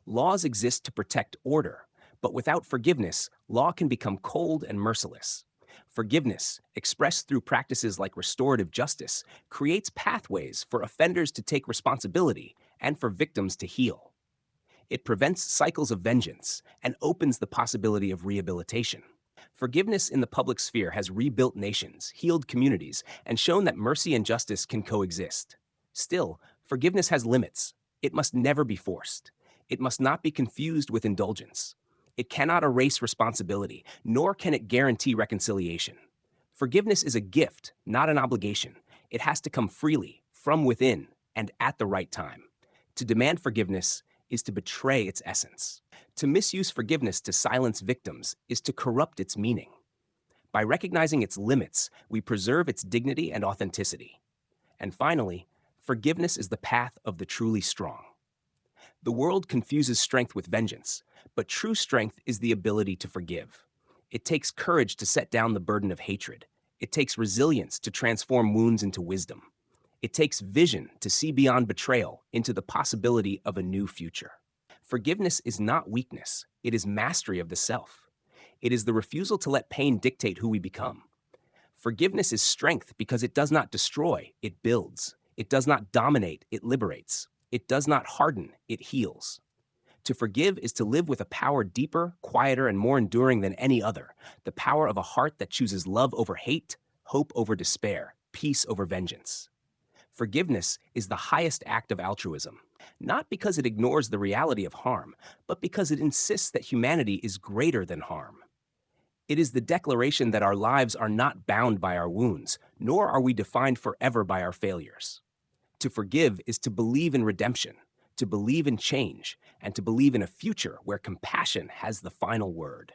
Laws exist to protect order, but without forgiveness, law can become cold and merciless. Forgiveness, expressed through practices like restorative justice, creates pathways for offenders to take responsibility and for victims to heal. It prevents cycles of vengeance and opens the possibility of rehabilitation. Forgiveness in the public sphere has rebuilt nations, healed communities, and shown that mercy and justice can coexist. Still, forgiveness has limits. It must never be forced. It must not be confused with indulgence. It cannot erase responsibility, nor can it guarantee reconciliation. Forgiveness is a gift, not an obligation. It has to come freely, from within, and at the right time. To demand forgiveness is to betray its essence. To misuse forgiveness to silence victims is to corrupt its meaning. By recognizing its limits, we preserve its dignity and authenticity. And finally, forgiveness is the path of the truly strong. The world confuses strength with vengeance, but true strength is the ability to forgive. It takes courage to set down the burden of hatred. It takes resilience to transform wounds into wisdom. It takes vision to see beyond betrayal into the possibility of a new future. Forgiveness is not weakness, it is mastery of the self. It is the refusal to let pain dictate who we become. Forgiveness is strength because it does not destroy, it builds. It does not dominate, it liberates. It does not harden, it heals. To forgive is to live with a power deeper, quieter, and more enduring than any other, the power of a heart that chooses love over hate, hope over despair, peace over vengeance. Forgiveness is the highest act of altruism, not because it ignores the reality of harm, but because it insists that humanity is greater than harm. It is the declaration that our lives are not bound by our wounds, nor are we defined forever by our failures. To forgive is to believe in redemption, to believe in change, and to believe in a future where compassion has the final word.